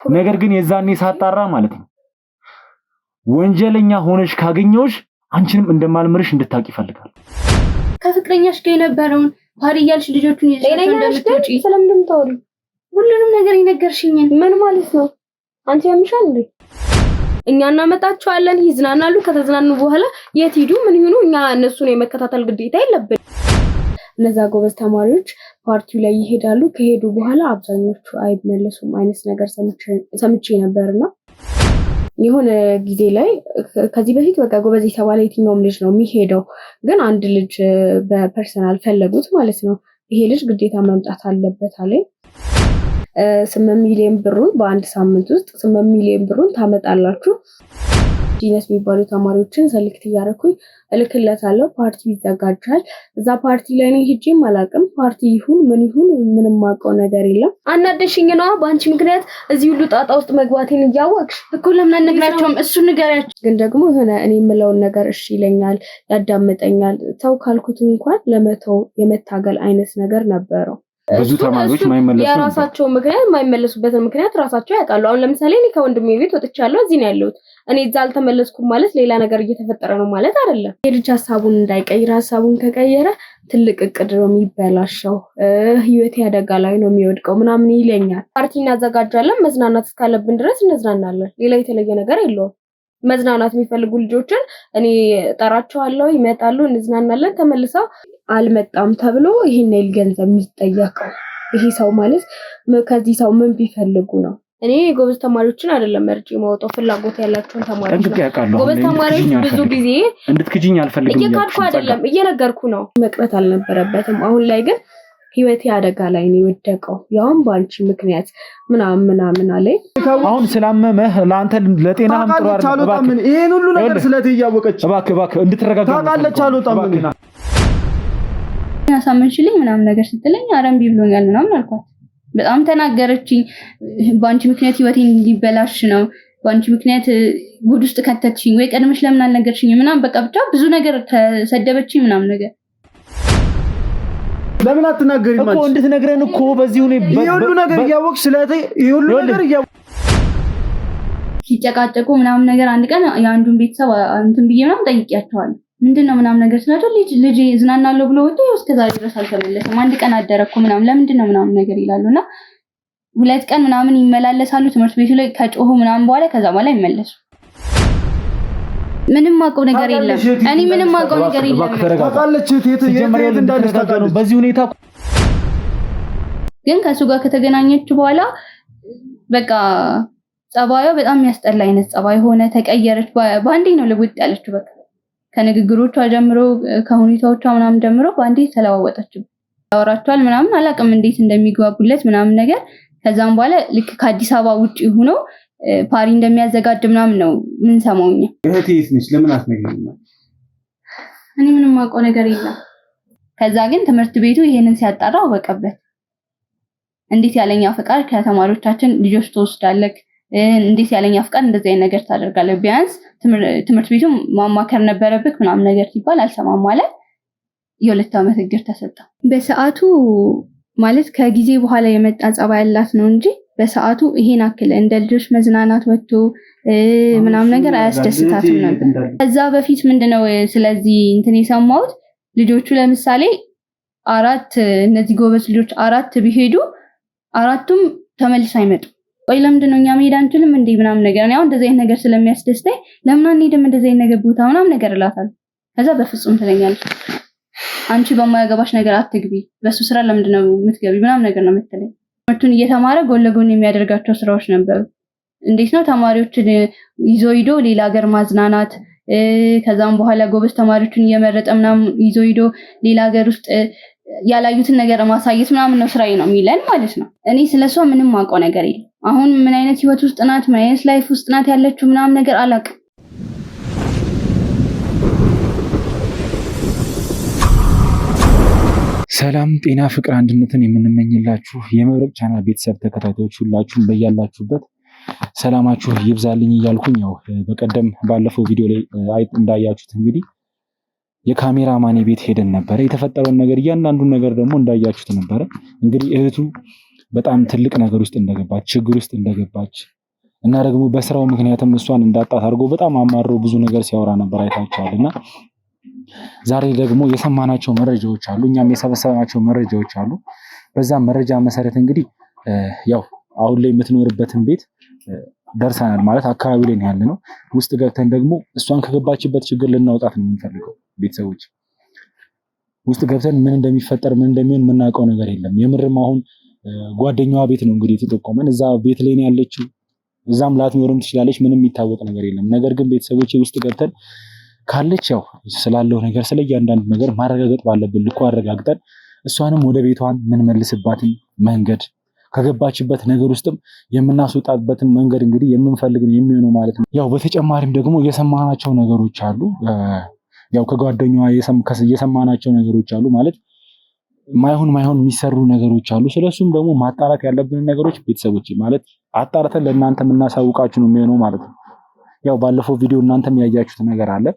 ነገር ግን የዛኔ ሳጣራ ማለት ነው ወንጀለኛ ሆነሽ ካገኘውሽ አንቺንም እንደማልምርሽ እንድታቂ ይፈልጋል። ከፍቅረኛሽ ጋር የነበረውን ፓሪያልሽ ልጆቹን ይዘሽው እንደምትወጪ ስለምንም ታውሪ ሁሉንም ነገር ይነገርሽኛል። ምን ማለት ነው? አንቺ ያምሻል እንዴ? እኛ እናመጣቸዋለን፣ ይዝናናሉ። ከተዝናኑ በኋላ የት ሄዱ ምን ይሁኑ እኛ እነሱን የመከታተል ግዴታ የለብንም። እነዛ ጎበዝ ተማሪዎች ፓርቲው ላይ ይሄዳሉ። ከሄዱ በኋላ አብዛኞቹ አይመለሱም አይነት ነገር ሰምቼ ነበርና የሆነ ጊዜ ላይ ከዚህ በፊት በቃ ጎበዝ የተባለ የትኛውም ልጅ ነው የሚሄደው፣ ግን አንድ ልጅ በፐርሰናል ፈለጉት ማለት ነው። ይሄ ልጅ ግዴታ መምጣት አለበት አለኝ። 8 ሚሊዮን ብሩን በአንድ ሳምንት ውስጥ 8 ሚሊዮን ብሩን ታመጣላችሁ። ጂነስ የሚባሉ ተማሪዎችን ሰልክት እያደረኩኝ እልክለታለሁ። ፓርቲ ይዘጋጃል። እዛ ፓርቲ ላይ ነው ሄጄም አላውቅም። ፓርቲ ይሁን ምን ይሁን ምንም ማውቀው ነገር የለም። አናደሽኝ ነው በአንቺ ምክንያት እዚህ ሁሉ ጣጣ ውስጥ መግባቴን እያወቅሽ እኮ ለምን አነግራቸውም? እሱ ንገሪያቸው። ግን ደግሞ የሆነ እኔ የምለውን ነገር እሺ ይለኛል፣ ያዳምጠኛል። ተው ካልኩት እንኳን ለመተው የመታገል አይነት ነገር ነበረው። ብዙ ተማሪዎች ማይመለሱ የራሳቸው ምክንያት ማይመለሱበትን ምክንያት ራሳቸው ያውቃሉ። አሁን ለምሳሌ እኔ ከወንድሜ ቤት ወጥቻለሁ፣ እዚህ ነው ያለሁት። እኔ እዛ አልተመለስኩም ማለት ሌላ ነገር እየተፈጠረ ነው ማለት አይደለም። የልጅ ሐሳቡን እንዳይቀይር፣ ሐሳቡን ከቀየረ ትልቅ እቅድ ነው የሚበላሸው፣ ህይወቴ አደጋ ላይ ነው የሚወድቀው ምናምን ይለኛል። ፓርቲ እናዘጋጃለን፣ መዝናናት እስካለብን ድረስ እንዝናናለን። ሌላ የተለየ ነገር የለውም። መዝናናት የሚፈልጉ ልጆችን እኔ ጠራቸዋለሁ፣ ይመጣሉ፣ እንዝናናለን። ተመልሰው አልመጣም ተብሎ ይሄን ያህል ገንዘብ የሚጠየቀው ይሄ ሰው ማለት ከዚህ ሰው ምን ቢፈልጉ ነው? እኔ ጎበዝ ተማሪዎችን አይደለም መርጬ የማወጣው፣ ፍላጎት ያላቸውን ተማሪዎች ነው። ጎበዝ ተማሪዎች ብዙ ጊዜ እንድትክጂኝ አልፈልግም። እየካድኩ አይደለም እየነገርኩ ነው። መቅረት አልነበረበትም። አሁን ላይ ግን ህይወቴ አደጋ ላይ ነው የወደቀው፣ ያውም ባንቺ ምክንያት ምናምን አለ። አሁን ስላመመህ ለአንተ ለጤናህም ጥሩ አይደለም። ይሄን ሁሉ ነገር ስለተያወቀች እባክህ እንድትረጋጋ ታውቃለች። አልወጣም ያሳመንሽልኝ ምናምን ነገር ስትለኝ አረምቢ ብሎኛል ምናምን አልኳት። በጣም ተናገረችኝ። ባንቺ ምክንያት ህይወቴን እንዲበላሽ ነው፣ ባንቺ ምክንያት ጉድ ውስጥ ከተትሽኝ፣ ወይ ቀድመሽ ለምን አልነገርሽኝ ምናምን በቃ ብቻ ብዙ ነገር ተሰደበችኝ ምናምን ነገር። ለምን አትናገሪም እኮ እንድትነግረን እኮ በዚህ ይሄ ሁሉ ነገር እያወቅሽ ስለዚህ ይሄ ሁሉ ነገር ሲጨቃጨቁ ምናምን ነገር አንድ ቀን የአንዱን ቤተሰብ እንትን ብዬ ምናምን ጠይቂያቸዋለሁ። ምንድነው ምናምን ነገር ስላቸው ልጅ ዝናናለው ብሎ ወጥቶ እስከዛሬ ድረስ አልተመለሰም። አንድ ቀን አደረኩ ምናምን ለምንድነው ምናምን ነገር ይላሉና 2 ቀን ምናምን ይመላለሳሉ ትምህርት ቤቱ ላይ ከጮሁ ምናምን በኋላ ከዛ በኋላ ይመለሱ። ምንም ማውቀው ነገር የለም። እኔ ምንም ማውቀው ነገር የለም። ታውቃለች የት እንዳለች ታውቃለች። በዚህ ሁኔታ ግን ከሱ ጋር ከተገናኘች በኋላ በቃ ጸባዩ በጣም የሚያስጠላ አይነት ጸባይ ሆነ። ተቀየረች። ባንዴ ነው ልውጥ ያለችው በቃ ከንግግሮቿ ጀምሮ ከሁኔታዎቿ ምናምን ጀምሮ ባንዴ ተለዋወጠችው። ያወራቸዋል ምናምን አላውቅም እንዴት እንደሚግባቡለት ምናምን ነገር። ከዛም በኋላ ልክ ከአዲስ አበባ ውጪ ሆኖ ፓሪ እንደሚያዘጋጅ ምናምን ነው ምን ሰማውኛ። እህቴስ ነች ለምን አትነግሪኝም? እኔ ምንም ማውቀው ነገር የለም። ከዛ ግን ትምህርት ቤቱ ይሄንን ሲያጣራ አወቀበት። እንዴት ያለኛ ፍቃድ ከተማሪዎቻችን ልጆች ተወስዳለክ፣ እንዴት ያለኛ ፍቃድ እንደዚህ አይነት ነገር ታደርጋለህ? ቢያንስ ትምህርት ቤቱ ማማከር ነበረብክ ምናምን ነገር ሲባል አልሰማም ማለት የ2 ዓመት እግር ተሰጣ። በሰዓቱ ማለት ከጊዜ በኋላ የመጣ ጸባይ ያላት ነው እንጂ በሰዓቱ ይሄን አክል እንደ ልጆች መዝናናት ወጥቶ ምናምን ነገር አያስደስታትም ነበር። ከዛ በፊት ምንድነው ስለዚህ እንትን የሰማሁት ልጆቹ ለምሳሌ 4 እነዚህ ጎበዝ ልጆች 4 ቢሄዱ 4ቱም ተመልሰው አይመጡ። ቆይ ለምንድነው እኛ መሄድ አንችልም እንዴ ምናምን ነገር ነው። እንደዚህ አይነት ነገር ስለሚያስደስተኝ ለምን አንሄድም እንደዚህ አይነት ነገር ቦታ ምናምን ነገር እላታለሁ። ከዛ በፍጹም ትለኛለች። አንቺ በማያገባሽ ነገር አትግቢ፣ በሱ ስራ ለምንድነው የምትገቢ ምናምን ነገር ነው የምትለኝ። ትምህርቱን እየተማረ ጎን ለጎን የሚያደርጋቸው ስራዎች ነበሩ። እንዴት ነው ተማሪዎችን ይዞ ሂዶ ሌላ ሀገር ማዝናናት፣ ከዛም በኋላ ጎበዝ ተማሪዎችን እየመረጠ ምናምን ይዞ ሂዶ ሌላ ሀገር ውስጥ ያላዩትን ነገር ማሳየት ምናምን ነው ስራዬ ነው የሚለን ማለት ነው። እኔ ስለሷ ምንም ማውቀው ነገር የለም። አሁን ምን አይነት ህይወት ውስጥ ናት፣ ምን አይነት ላይፍ ውስጥ ናት ያለችው ምናምን ነገር አላውቅም። ሰላም ጤና ፍቅር አንድነትን የምንመኝላችሁ የመብረቅ ቻናል ቤተሰብ ተከታታዮች ሁላችሁም በያላችሁበት ሰላማችሁ ይብዛልኝ እያልኩኝ ያው በቀደም ባለፈው ቪዲዮ ላይ እንዳያችሁት እንግዲህ የካሜራማኔ ቤት ሄደን ነበር። የተፈጠረውን ነገር እያንዳንዱን ነገር ደግሞ እንዳያችሁት ነበር። እንግዲህ እህቱ በጣም ትልቅ ነገር ውስጥ እንደገባች ችግር ውስጥ እንደገባች እና ደግሞ በስራው ምክንያትም እሷን እንዳጣት አድርጎ በጣም አማሮ ብዙ ነገር ሲያወራ ነበር አይታችኋልና ዛሬ ደግሞ የሰማናቸው መረጃዎች አሉ እኛም የሰበሰብናቸው መረጃዎች አሉ በዛ መረጃ መሰረት እንግዲህ ያው አሁን ላይ የምትኖርበትን ቤት ደርሰናል ማለት አካባቢ ላይ ያለነው ውስጥ ገብተን ደግሞ እሷን ከገባችበት ችግር ልናወጣት ነው የምንፈልገው ቤተሰቦች ውስጥ ገብተን ምን እንደሚፈጠር ምን እንደሚሆን የምናውቀው ነገር የለም የምርም አሁን ጓደኛዋ ቤት ነው እንግዲህ የተጠቆመን እዛ ቤት ላይ ነው ያለችው እዛም ላትኖርም ትችላለች ምንም የሚታወቅ ነገር የለም ነገር ግን ቤተሰቦች ውስጥ ገብተን ካለች ያው ስላለው ነገር ስለያንዳንዱ ነገር ማረጋገጥ ባለብን ልኩ አረጋግጠን እሷንም ወደ ቤቷን ምን መልስባትን መንገድ ከገባችበት ነገር ውስጥም የምናስወጣበትን መንገድ እንግዲህ የምንፈልግ ነው የሚሆነው ማለት ነው ያው በተጨማሪም ደግሞ የሰማናቸው ነገሮች አሉ ያው ከጓደኛዋ የሰማናቸው ነገሮች አሉ ማለት ማይሆን የሚሰሩ ነገሮች አሉ ስለሱም ደግሞ ማጣራት ያለብን ነገሮች ቤተሰቦች ማለት አጣርተን ለእናንተ የምናሳውቃችሁ ነው የሚሆነው ማለት ነው ያው ባለፈው ቪዲዮ እናንተም ያያችሁት ነገር አለ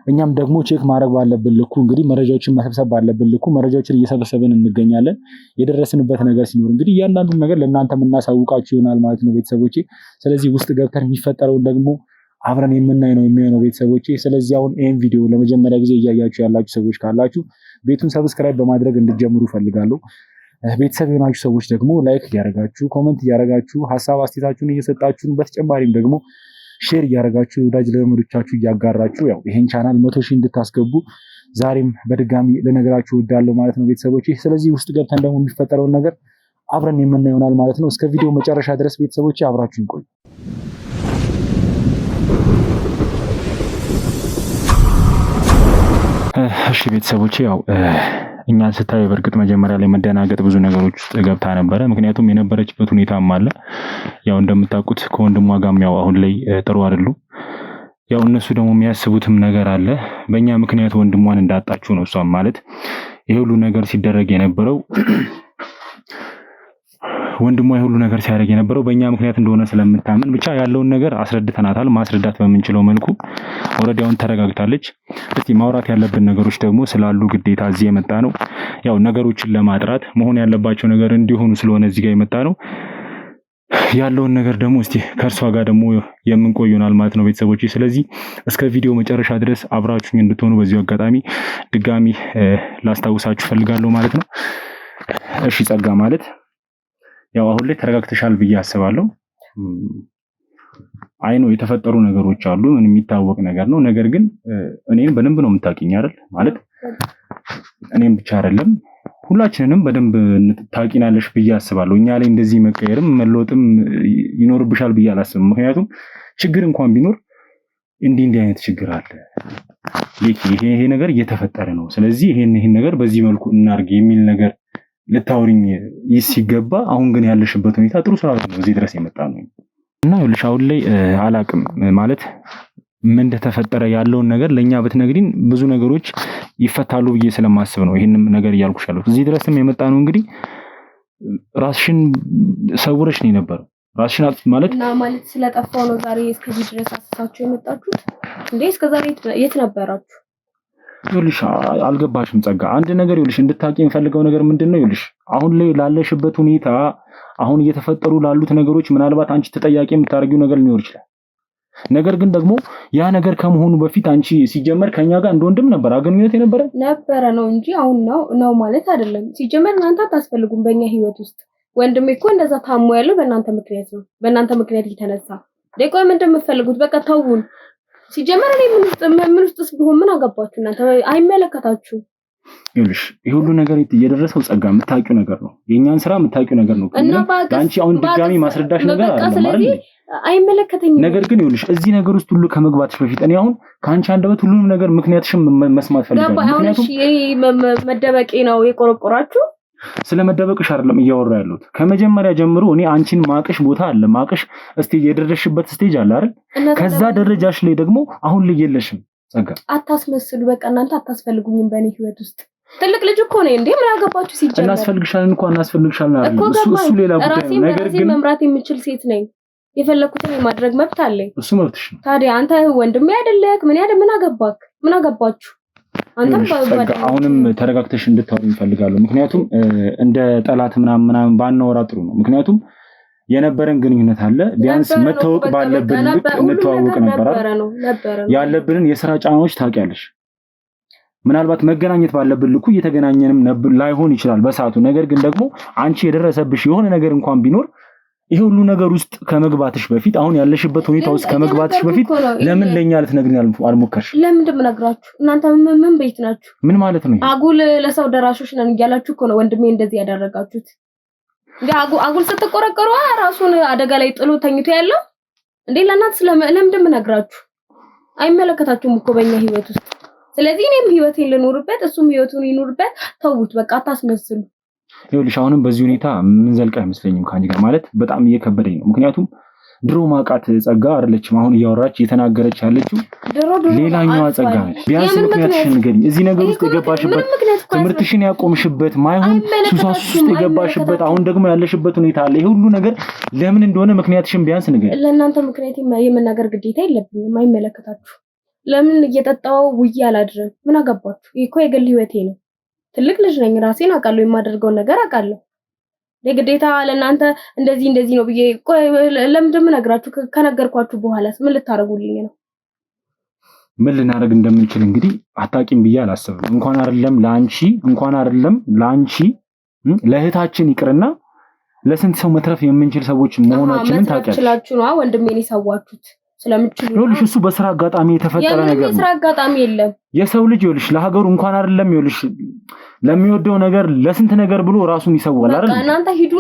እኛም ደግሞ ቼክ ማድረግ ባለብን ልኩ እንግዲህ መረጃዎችን መሰብሰብ ባለብን ልኩ መረጃዎችን እየሰበሰብን እንገኛለን የደረስንበት ነገር ሲኖር እንግዲህ እያንዳንዱን ነገር ለእናንተ የምናሳውቃችሁ ይሆናል ማለት ነው ቤተሰቦቼ ስለዚህ ውስጥ ገብተን የሚፈጠረውን ደግሞ አብረን የምናይ ነው የሚሆነው ቤተሰቦቼ ስለዚህ አሁን ይሄን ቪዲዮ ለመጀመሪያ ጊዜ እያያችሁ ያላችሁ ሰዎች ካላችሁ ቤቱን ሰብስክራይብ በማድረግ እንድትጀምሩ ፈልጋለሁ ቤተሰብ የሆናችሁ ሰዎች ደግሞ ላይክ እያደረጋችሁ ኮሜንት እያደረጋችሁ ሐሳብ አስተያየታችሁን እየሰጣችሁ በተጨማሪም ደግሞ ሼር እያደረጋችሁ ወዳጅ ለዘመዶቻችሁ እያጋራችሁ ያው ይሄን ቻናል 100,000 እንድታስገቡ ዛሬም በድጋሚ ልነግራችሁ እወዳለሁ ማለት ነው ቤተሰቦቼ ስለዚህ ውስጥ ገብተን ደግሞ የሚፈጠረውን ነገር አብረን የምናየው ይሆናል ማለት ነው እስከ ቪዲዮ መጨረሻ ድረስ ቤተሰቦቼ አብራችሁን ቆዩ እሺ ቤተሰቦቼ ያው እኛን ስታይ በርግጥ መጀመሪያ ላይ መደናገጥ ብዙ ነገሮች ውስጥ ገብታ ነበረ ምክንያቱም የነበረችበት ሁኔታም አለ ያው እንደምታውቁት ከወንድሟ ጋርም ያው አሁን ላይ ጥሩ አይደሉ ያው እነሱ ደግሞ የሚያስቡትም ነገር አለ በእኛ ምክንያት ወንድሟን እንዳጣችሁ ነው እሷም ማለት ይሄ ሁሉ ነገር ሲደረግ የነበረው ወንድሟ ሁሉ ነገር ሲያደርግ የነበረው በእኛ ምክንያት እንደሆነ ስለምታምን ብቻ ያለውን ነገር አስረድተናታል ማስረዳት በምንችለው መልኩ ወረዳውን ተረጋግታለች እስቲ ማውራት ያለብን ነገሮች ደግሞ ስላሉ ግዴታ እዚህ የመጣ ነው ያው ነገሮችን ለማጥራት መሆን ያለባቸው ነገር እንዲሆኑ ስለሆነ እዚህ ጋር የመጣ ነው ያለውን ነገር ደግሞ እስቲ ከርሷ ጋር ደግሞ የምንቆዩናል ማለት ነው ቤተሰቦች ስለዚህ እስከ ቪዲዮ መጨረሻ ድረስ አብራችሁኝ እንድትሆኑ በዚሁ አጋጣሚ ድጋሚ ላስታውሳችሁ ፈልጋለሁ ማለት ነው እሺ ጸጋ ማለት ያው አሁን ላይ ተረጋግተሻል ብዬ አስባለሁ አይኖ የተፈጠሩ ነገሮች አሉ ምን የሚታወቅ ነገር ነው ነገር ግን እኔን በደንብ ነው የምታውቂኝ አይደል ማለት እኔም ብቻ አይደለም ሁላችንንም በደንብ ታውቂናለሽ ብዬ አስባለሁ እኛ ላይ እንደዚህ መቀየርም መለወጥም ይኖርብሻል ብዬ አላስብም ምክንያቱም ችግር እንኳን ቢኖር እንዲህ አይነት ችግር አለ ይሄ ነገር እየተፈጠረ ነው ስለዚህ ይሄን ነገር በዚህ መልኩ እናርግ የሚል ነገር ለታውሪኝ ሲገባ አሁን ግን ያለሽበት ሁኔታ ጥሩ ስላልሆነ ነው እዚህ ድረስ የመጣ ነው እና ይኸውልሽ አሁን ላይ አላቅም ማለት ምን እንደተፈጠረ ያለውን ነገር ለኛ ብትነግሪን ብዙ ነገሮች ይፈታሉ ብዬ ስለማስብ ነው ይሄንን ነገር እያልኩሽ ያለው እዚህ ድረስም የመጣ ነው እንግዲህ ራስሽን ሰውረሽ ነው የነበረው ራስሽን ማለት እና ማለት ስለጠፋው ነው ዛሬ እስከዚህ ድረስ አስሳችሁ የመጣችሁት እንዴ እስከዛሬ የት ነበራችሁ ይኸውልሽ አልገባሽም ጸጋ አንድ ነገር ይኸውልሽ እንድታቂ የምፈልገው ነገር ምንድነው ይኸውልሽ አሁን ላይ ላለሽበት ሁኔታ አሁን እየተፈጠሩ ላሉት ነገሮች ምናልባት አንቺ ተጠያቂ የምታርጊው ነገር ሊኖር ይችላል ነገር ግን ደግሞ ያ ነገር ከመሆኑ በፊት አንቺ ሲጀመር ከኛ ጋር እንደወንድም ነበር አገኘት የነበረ ነው እንጂ አሁን ነው ማለት አይደለም ሲጀመር እናንተ አታስፈልጉም በእኛ ህይወት ውስጥ ወንድሜ እኮ እንደዛ ታሞ ያለው በእናንተ ምክንያት ነው በእናንተ ምክንያት እየተነሳ ደቆይ ምን እንደምትፈልጉት በቃ ተውን ሲጀመር እኔ ምን ውስጥስ ቢሆን ምን አገባችሁ እናንተ አይመለከታችሁ ይኸውልሽ ይሄ ሁሉ ነገር እየደረሰው ጸጋ የምታውቂው ነገር ነው የኛን ስራ የምታውቂው ነገር ነው አንቺ አሁን ድጋሚ ማስረዳሽ ነገር አለ ማለት አይመለከተኝም ነገር ግን ይኸውልሽ እዚህ ነገር ውስጥ ሁሉ ከመግባትሽ በፊት እኔ አሁን ካንቺ አንደበት ሁሉንም ነገር ምክንያትሽም መስማት ፈልጋለሁ ምክንያቱም መደበቄ ነው የቆረቆራችሁ ስለመደበቅሽ አይደለም እያወራ ያለሁት ከመጀመሪያ ጀምሮ እኔ አንቺን ማቅሽ ቦታ አለ ማቅሽ እስቲ የደረሽበት ስቴጅ አለ አይደል ከዛ ደረጃሽ ላይ ደግሞ አሁን ላይ የለሽም ጸጋ አታስመስሉ በቃ እናንተ አታስፈልጉኝም በእኔ ህይወት ውስጥ ትልቅ ልጅ እኮ ነው እንዴ ምን አገባችሁ ሲጀመር እናስፈልግሻለን እንኳን እናስፈልግሻለን አይደል እሱ ሌላ ጉዳይ ነው ነገር ግን መምራት የምችል ሴት ነኝ የፈለኩትን የማድረግ መብት አለኝ እሱ መብትሽ ነው ታዲያ አንተ ወንድሜ አይደለክ ምን አገባክ ምን አገባችሁ አንተም አሁንም ተረጋግተሽ እንድታወሪ እፈልጋለሁ። ምክንያቱም እንደ ጠላት ምናምን ባናወራ ጥሩ ነው። ምክንያቱም የነበረን ግንኙነት አለ። ቢያንስ መተዋወቅ ባለብን ልክ እንተዋወቅ ነበር። ያለብንን የሥራ ጫናዎች ታውቂያለሽ። ምናልባት መገናኘት ባለብን ልኩ እየተገናኘንም ላይሆን ይችላል በሰዓቱ። ነገር ግን ደግሞ አንቺ የደረሰብሽ የሆነ ነገር እንኳን ቢኖር ይሄ ሁሉ ነገር ውስጥ ከመግባትሽ በፊት አሁን ያለሽበት ሁኔታ ውስጥ ከመግባትሽ በፊት ለምን ለኛ ልትነግሪኝ አልሞከርሽ? ለምን እንደምነግራችሁ እናንተ ምን ቤት ናችሁ? ምን ማለት ነው? አጉል ለሰው ደራሾች ነን እያላችሁ እኮ ነው ወንድሜ እንደዚህ ያደረጋችሁት። እንዴ አጉል ስትቆረቆሩ ራሱን አደጋ ላይ ጥሎ ተኝቶ ያለው እንዴ ለእናንተ ለምን እንደምነግራችሁ አይመለከታችሁም እኮ በእኛ ህይወት ውስጥ። ስለዚህ እኔም ህይወቴን ልኖርበት እሱም ህይወቱን ይኖርበት። ተውት በቃ አታስመስሉ። ይኸውልሽ አሁንም በዚህ ሁኔታ ምን ዘልቃ አይመስለኝም ከአንቺ ጋር ማለት በጣም እየከበደኝ ነው። ምክንያቱም ድሮ ማቃት ጸጋ አይደለችም አሁን እያወራች እየተናገረች ያለችው ሌላኛዋ ጸጋ ነች። ቢያንስ ምክንያትሽን ንገሪኝ። እዚህ ነገር ውስጥ የገባሽበት ትምህርትሽን ያቆምሽበት ማይሆን ሱሳስ ውስጥ የገባሽበት አሁን ደግሞ ያለሽበት ሁኔታ አለ። ይሄ ሁሉ ነገር ለምን እንደሆነ ምክንያትሽን ቢያንስ ንገሪኝ። ለእናንተ ምክንያት የመናገር ግዴታ የለብኝም። አይመለከታችሁ። ለምን እየጠጣው ውዬ አላድርም? ምን አገባችሁ? ይሄ እኮ የግል ህይወቴ ነው። ትልቅ ልጅ ነኝ። ራሴን አውቃለሁ። የማደርገው ነገር አውቃለሁ። ለግዴታ ለእናንተ እንደዚህ ነው ብዬ ለምን እንደምነግራችሁ ከነገርኳችሁ በኋላስ ምን ልታረጉልኝ ነው? ምን ልናደርግ እንደምንችል እንግዲህ አታቂም ብዬ አላስብም። እንኳን አይደለም ለአንቺ ለእህታችን ይቅርና ለስንት ሰው መትረፍ የምንችል ሰዎች መሆናችንን ታውቂያለሽ። ነው ወንድሜን ይሰዋችሁት ስለምትችሉ ነው። እሱ በስራ አጋጣሚ የተፈጠረ ነገር ነው። የስራ አጋጣሚ የለም። የሰው ልጅ ይኸውልሽ ለሀገሩ እንኳን አይደለም ይኸውልሽ ለሚወደው ነገር ለስንት ነገር ብሎ ራሱን ይሰዋል አይደል?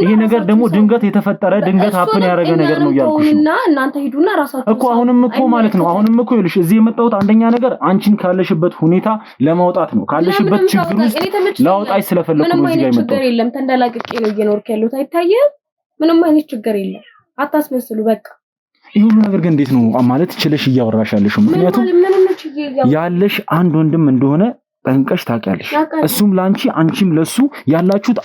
ይሄ ነገር ደግሞ ድንገት የተፈጠረ ድንገት ሀፕን ያደረገ ነገር ነው ያልኩሽ እና እናንተ ሂዱና ራሳችሁ እኮ አሁንም እኮ ማለት ነው አሁንም እኮ ይኸውልሽ እዚህ የመጣሁት አንደኛ ነገር አንቺን ካለሽበት ሁኔታ ለማውጣት ነው። ካለሽበት ችግር ውስጥ ላውጣሽ ስለፈለኩ ነው እዚህ ጋር የመጣሁት። ችግር የለም። ተንደላቅቄ ነው እየኖርኩ ያለሁት። አይታየም? ምንም አይነት ችግር የለም። አታስመስሉ በቃ። ይሄ ሁሉ ነገር ግን እንዴት ነው ማለት ችለሽ እያወራሽ ያለሽው? ምክንያቱም ያለሽ አንድ ወንድም እንደሆነ ጠንቀሽ ታውቂያለሽ። እሱም ላንቺ አንቺም ለሱ ያላችሁት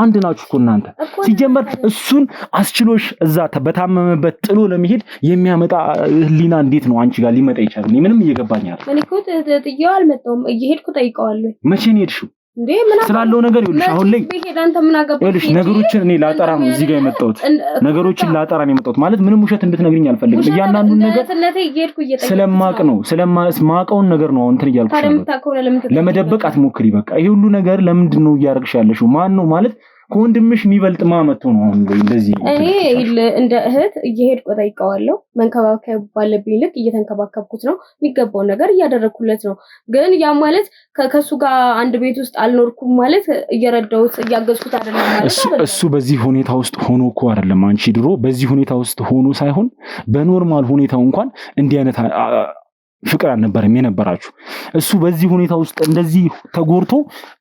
አንድ ናችሁ እኮ እናንተ። ሲጀመር እሱን አስችሎሽ እዛ በታመመበት ጥሎ ለመሄድ የሚያመጣ ህሊና እንዴት ነው አንቺ ጋር ሊመጣ ይችላል? እኔ ምንም እየገባኝ አይደል። እኔ እኮ ጥዬው አልመጣሁም። እየሄድኩ ጠይቀዋለሁ። መቼ ነው የሄድሽው? ስላለው ነገር ይኸውልሽ አሁን ላይ ይኸውልሽ ነገሮችን እኔ ላጠራ ነው እዚህ ጋር የመጣሁት። ነገሮችን ላጠራ ነው የመጣሁት ማለት ምንም ውሸት እንድትነግሪኝ አልፈልግም። እያንዳንዱን ነገር ስለማቅ ነው ስለማቀውን ነገር ነው እንትን እያልኩሽ ነው። ለመደበቅ አትሞክሪ በቃ። ይሄ ሁሉ ነገር ለምንድን ነው እያደረግሽ ያለሽው? ማን ነው ማለት ከወንድምሽ የሚበልጥ ማመጡ ነው አሁን እንደዚህ? እኔ እንደ እህት እየሄድኩ ጠይቀዋለሁ። መንከባከብ ባለብኝ ልክ እየተንከባከብኩት ነው። የሚገባውን ነገር እያደረኩለት ነው። ግን ያ ማለት ከሱ ጋር አንድ ቤት ውስጥ አልኖርኩም ማለት እየረዳሁት እያገዝኩት አይደለም ማለት ነው። እሱ በዚህ ሁኔታ ውስጥ ሆኖ እኮ አይደለም አንቺ ድሮ በዚህ ሁኔታ ውስጥ ሆኖ ሳይሆን በኖርማል ሁኔታው እንኳን እንዲህ አይነት ፍቅር አልነበረም የነበራችሁ። እሱ በዚህ ሁኔታ ውስጥ እንደዚህ ተጎርቶ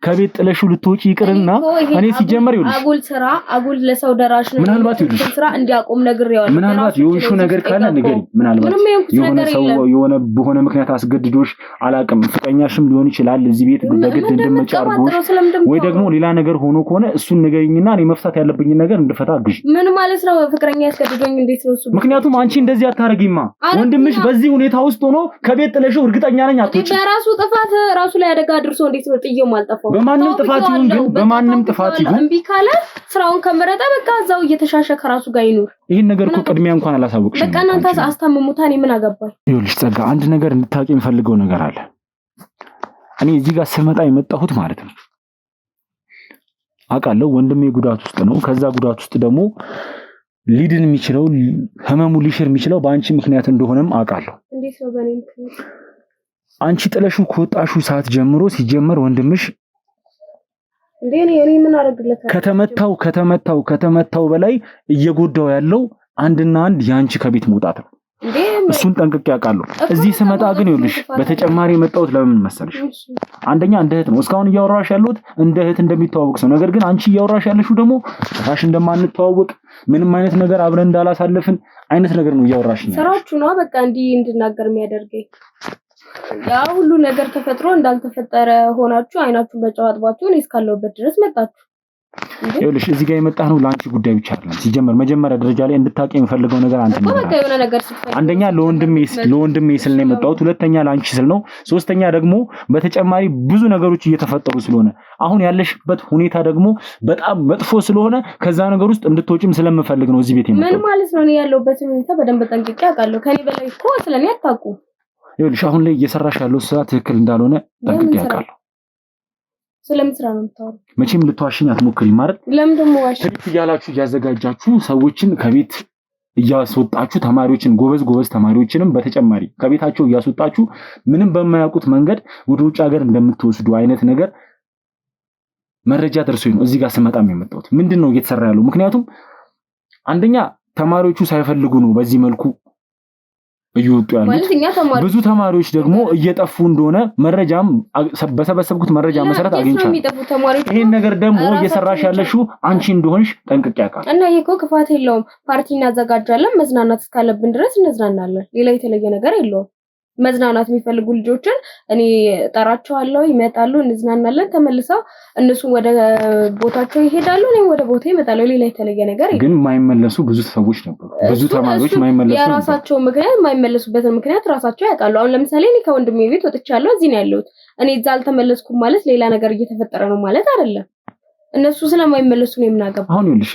ከቤት ጥለሽው ልትወጪ ይቅርና እኔ ሲጀመር ይኸውልሽ አጉል ለሰው ደራሽ ነው። ምናልባት ይኸውልሽ ስራ እንዲያቆም ነግሬዋለሁ። ምናልባት የሆንሽው ነገር ካለ ንገሪኝ። ምናልባት የሆነ ሰው በሆነ ምክንያት አስገድዶሽ አላውቅም፣ ፍቅረኛሽም ሊሆን ይችላል እዚህ ቤት በግድ እንድትመጪ አድርጎሽ ወይ ደግሞ ሌላ ነገር ሆኖ ከሆነ እሱን ንገሪኝና እኔ መፍታት ያለብኝን ነገር እንድፈታ አግዥ። ምን ማለት ነው? ፍቅረኛ ያስገድዶኝ እንዴት ነው እሱ? ምክንያቱም አንቺ እንደዚህ አታረጊማ። ወንድምሽ በዚህ ሁኔታ ውስጥ ሆኖ ከቤት ጥለሽው እርግጠኛ ነኝ አትወጪ። በራሱ ጥፋት ራሱ ላይ አደጋ አድርሶ እንዴት ነው ጥዬው ማልጠፋው? በማንም ጥፋት ይሁን ግን በማንም ጥፋት ይሁን እምቢ ካለ ስራውን ከመረጠ በቃ እዛው እየተሻሸ ከራሱ ጋር ይኑር። ይሄን ነገር እኮ ቅድሚያ እንኳን አላሳወቅሽም። በቃ እናንተ አስታምሙታ። እኔ ምን አገባኝ? ይኸውልሽ ጸጋ፣ አንድ ነገር እንድታቂ የምፈልገው ነገር አለ። እኔ እዚህ ጋር ስመጣ የመጣሁት ማለት ነው አውቃለሁ ወንድሜ ጉዳት ውስጥ ነው። ከዛ ጉዳት ውስጥ ደግሞ ሊድን የሚችለው ህመሙ ሊሽር የሚችለው በአንቺ ምክንያት እንደሆነም አውቃለሁ። እንዴት ነው በእኔ ምክንያት? አንቺ ጥለሽው ከወጣሽው ሰዓት ጀምሮ ሲጀመር ወንድምሽ እንዴ እኔ ምን አደረግለታለሁ? ከተመታው በላይ እየጎዳው ያለው አንድና አንድ ያንቺ ከቤት መውጣት ነው። እሱን ጠንቅቄ አውቃለሁ። እዚህ ስመጣ ግን ይኸውልሽ በተጨማሪ የመጣሁት ለምን መሰለሽ? አንደኛ እንደ እህት ነው እስካሁን እያወራሽ ያለሁት እንደ እህት እንደሚተዋወቅ ሰው። ነገር ግን አንቺ እያወራሽ ያለሽው ደግሞ ራሽ እንደማንተዋወቅ ምንም አይነት ነገር አብረን እንዳላሳለፍን አይነት ነገር ነው እያወራሽ ነው። ስራችሁ ነው በቃ እንዲህ እንድናገር የሚያደርገኝ። ያ ሁሉ ነገር ተፈጥሮ እንዳልተፈጠረ ሆናችሁ አይናችሁን በጨው አጥባችሁ እኔ እስካለሁበት ድረስ መጣችሁ። ይኸውልሽ እዚህ ጋር የመጣ ነው ላንቺ ጉዳይ ብቻ አይደለም። ሲጀመር መጀመሪያ ደረጃ ላይ እንድታቂ የምፈልገው ነገር አንደኛ ለወንድሜ ስል ነው የመጣሁት፣ ሁለተኛ ላንቺ ስል ነው፣ ሶስተኛ ደግሞ በተጨማሪ ብዙ ነገሮች እየተፈጠሩ ስለሆነ አሁን ያለሽበት ሁኔታ ደግሞ በጣም መጥፎ ስለሆነ ከዛ ነገር ውስጥ እንድትወጪም ስለምፈልግ ነው እዚህ ቤት የመጣሁት። ምን ማለት ነው? እኔ ያለሁበት ሁኔታ በደንብ ጠንቅቄ አውቃለሁ። ከኔ በላይ እኮ ስለኔ አታውቁ። ይኸውልሽ አሁን ላይ እየሰራሽ ያለው ስራ ትክክል እንዳልሆነ ጠንቅቄ አውቃለሁ። ስለምስራ ነው የምታወራው። መቼም ልትዋሽኝ አትሞክሪም ማለት ለምን ደግሞ ዋሽ? ትሪፕ እያላችሁ እያዘጋጃችሁ ሰዎችን ከቤት እያስወጣችሁ ተማሪዎችን ጎበዝ ተማሪዎችንም በተጨማሪ ከቤታቸው እያስወጣችሁ ምንም በማያውቁት መንገድ ወደ ውጭ ሀገር እንደምትወስዱ አይነት ነገር መረጃ ደርሶኝ ነው እዚህ ጋር ስመጣም የመጣሁት። ምንድነው እየተሰራ ያለው? ምክንያቱም አንደኛ ተማሪዎቹ ሳይፈልጉ ነው በዚህ መልኩ እየወጡ ያሉት። ብዙ ተማሪዎች ደግሞ እየጠፉ እንደሆነ መረጃም በሰበሰብኩት መረጃ መሰረት አግኝቻለሁ። ይሄን ነገር ደግሞ እየሰራሽ ያለሽው አንቺ እንደሆንሽ ጠንቅቄ አውቃለሁ። እና ይሄ እኮ ክፋት የለውም። ፓርቲ እናዘጋጃለን፣ መዝናናት እስካለብን ድረስ እንዝናናለን። ሌላ የተለየ ነገር የለውም። መዝናናት የሚፈልጉ ልጆችን እኔ ጠራቸዋለሁ፣ ይመጣሉ፣ እንዝናናለን። ተመልሰው እነሱ ወደ ቦታቸው ይሄዳሉ፣ እኔ ወደ ቦታዬ እመጣለሁ። ሌላ የተለየ ነገር የለም። ግን የማይመለሱ ብዙ ሰዎች ነበሩ፣ ብዙ ተማሪዎች የማይመለሱ የራሳቸው ምክንያት የማይመለሱበት ምክንያት ራሳቸው ያውቃሉ። አሁን ለምሳሌ እኔ ከወንድሜ ቤት ወጥቻለሁ፣ እዚህ ነው ያለሁት። እኔ እዛ አልተመለስኩም ማለት ሌላ ነገር እየተፈጠረ ነው ማለት አይደለም። እነሱ ስለማይመለሱ ነው የምናገባው። አሁን ይኸውልሽ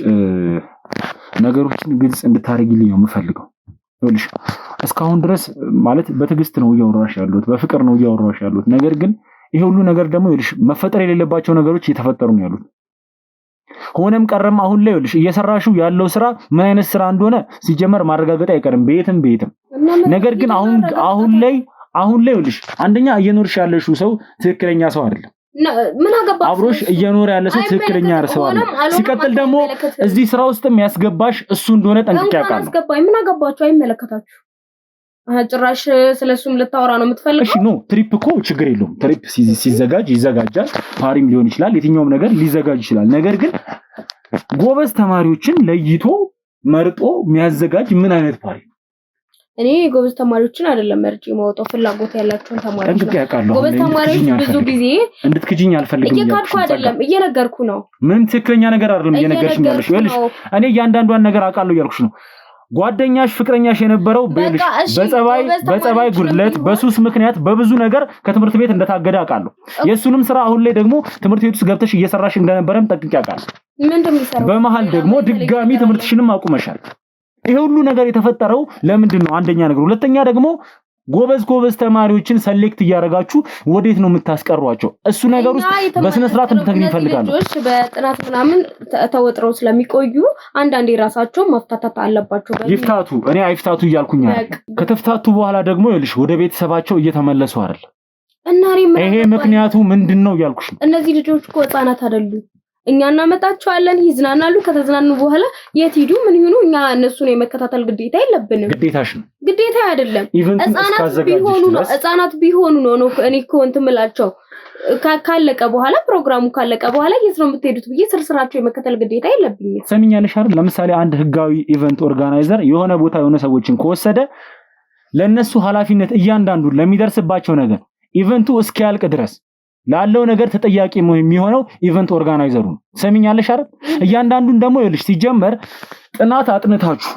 ነገሮችን ግልጽ እንድታረጊልኝ ነው የምፈልገው። ይኸውልሽ እስካሁን ድረስ ማለት በትዕግስት ነው እያወራሽ ያለሁት፣ በፍቅር ነው እያወራሽ ያለሁት። ነገር ግን ይሄ ሁሉ ነገር ደግሞ ይኸውልሽ መፈጠር የሌለባቸው ነገሮች እየተፈጠሩ ነው ያሉት። ሆነም ቀረም አሁን ላይ ይኸውልሽ እየሰራሽው ያለው ስራ ምን አይነት ስራ እንደሆነ ሲጀመር ማረጋገጥ አይቀርም ቤትም። ነገር ግን አሁን ላይ ይኸውልሽ አንደኛ እየኖርሽ ያለሽው ሰው ትክክለኛ ሰው አይደለም። ምን አገባሽ? አብሮሽ እየኖር ያለ ሰው ትክክለኛ ሰው አይደለም። ሲቀጥል ደግሞ እዚህ ስራ ውስጥም ያስገባሽ እሱ እንደሆነ ጠንቅቄ አውቃለሁ። አስገባኝ። ምን አገባችሁ? አይመለከታችሁ። ጭራሽ ስለሱም ልታወራ ነው የምትፈልገው? እሺ ኖ ትሪፕ እኮ ችግር የለውም። ትሪፕ ሲዘጋጅ ይዘጋጃል። ፓሪም ሊሆን ይችላል፣ የትኛውም ነገር ሊዘጋጅ ይችላል። ነገር ግን ጎበዝ ተማሪዎችን ለይቶ መርጦ የሚያዘጋጅ ምን አይነት ፓሪ? እኔ ጎበዝ ተማሪዎችን አይደለም መርጬ የማወጣው፣ ፍላጎት ያላቸውን ተማሪዎች ነው። ጎበዝ ተማሪዎች ብዙ ጊዜ እንድትክጂኝ አልፈልግም። እየካድኩ አይደለም፣ እየነገርኩ ነው። ምንም ትክክለኛ ነገር አይደለም እየነገርሽኝ ያለሽ። ይኸውልሽ እኔ እያንዳንዷን ነገር አውቃለሁ እያልኩሽ ነው። ጓደኛሽ ፍቅረኛሽ የነበረው በጸባይ ጉድለት በሱስ ምክንያት በብዙ ነገር ከትምህርት ቤት እንደታገደ አውቃለሁ። የሱንም ስራ አሁን ላይ ደግሞ ትምህርት ቤት ውስጥ ገብተሽ እየሰራሽ እንደነበረም ጠንቅቄ አውቃለሁ። በመሃል ደግሞ ድጋሚ ትምህርትሽንም አቁመሻል። ይሄ ሁሉ ነገር የተፈጠረው ለምንድን ነው? አንደኛ ነገር፣ ሁለተኛ ደግሞ ጎበዝ ተማሪዎችን ሰሌክት እያደረጋችሁ ወዴት ነው የምታስቀሯቸው? እሱ ነገር ውስጥ በስነ ስርዓት እንድትነግሪኝ እፈልጋለሁ። ልጆች በጥናት ምናምን ተወጥረው ስለሚቆዩ አንዳንዴ ራሳቸው መፍታታት አለባቸው። ይፍታቱ፣ እኔ አይፍታቱ እያልኩኝ አይደል። ከተፍታቱ በኋላ ደግሞ ይልሽ ወደ ቤተሰባቸው እየተመለሱ አይደል እና ይሄ ምክንያቱ ምንድነው እያልኩሽ ነው። እነዚህ ልጆች እኮ ህፃናት አይደሉም። እኛ እናመጣቸዋለን፣ ይዝናናሉ። ከተዝናኑ በኋላ የት ሂዱ ምን ይሁኑ እኛ እነሱን የመከታተል ግዴታ የለብንም። ግዴታሽ ነው። ግዴታ አይደለም። ህፃናት ቢሆኑ ነው እኔ እኮ እንትን የምላቸው። ካለቀ በኋላ ፕሮግራሙ ካለቀ በኋላ የት ነው የምትሄዱት ብዬ ስርስራቸው የመከተል ግዴታ የለብኝም። ሰሚኛለሽ አይደል? ለምሳሌ አንድ ህጋዊ ኢቨንት ኦርጋናይዘር የሆነ ቦታ የሆነ ሰዎችን ከወሰደ ለነሱ ኃላፊነት እያንዳንዱ ለሚደርስባቸው ነገር ኢቨንቱ እስኪያልቅ ድረስ ላለው ነገር ተጠያቂ የሚሆነው ኢቨንት ኦርጋናይዘሩ ነው። ሰሚኛለሽ አይደል? እያንዳንዱን ደግሞ ይልሽ ሲጀመር ጥናት አጥንታችሁ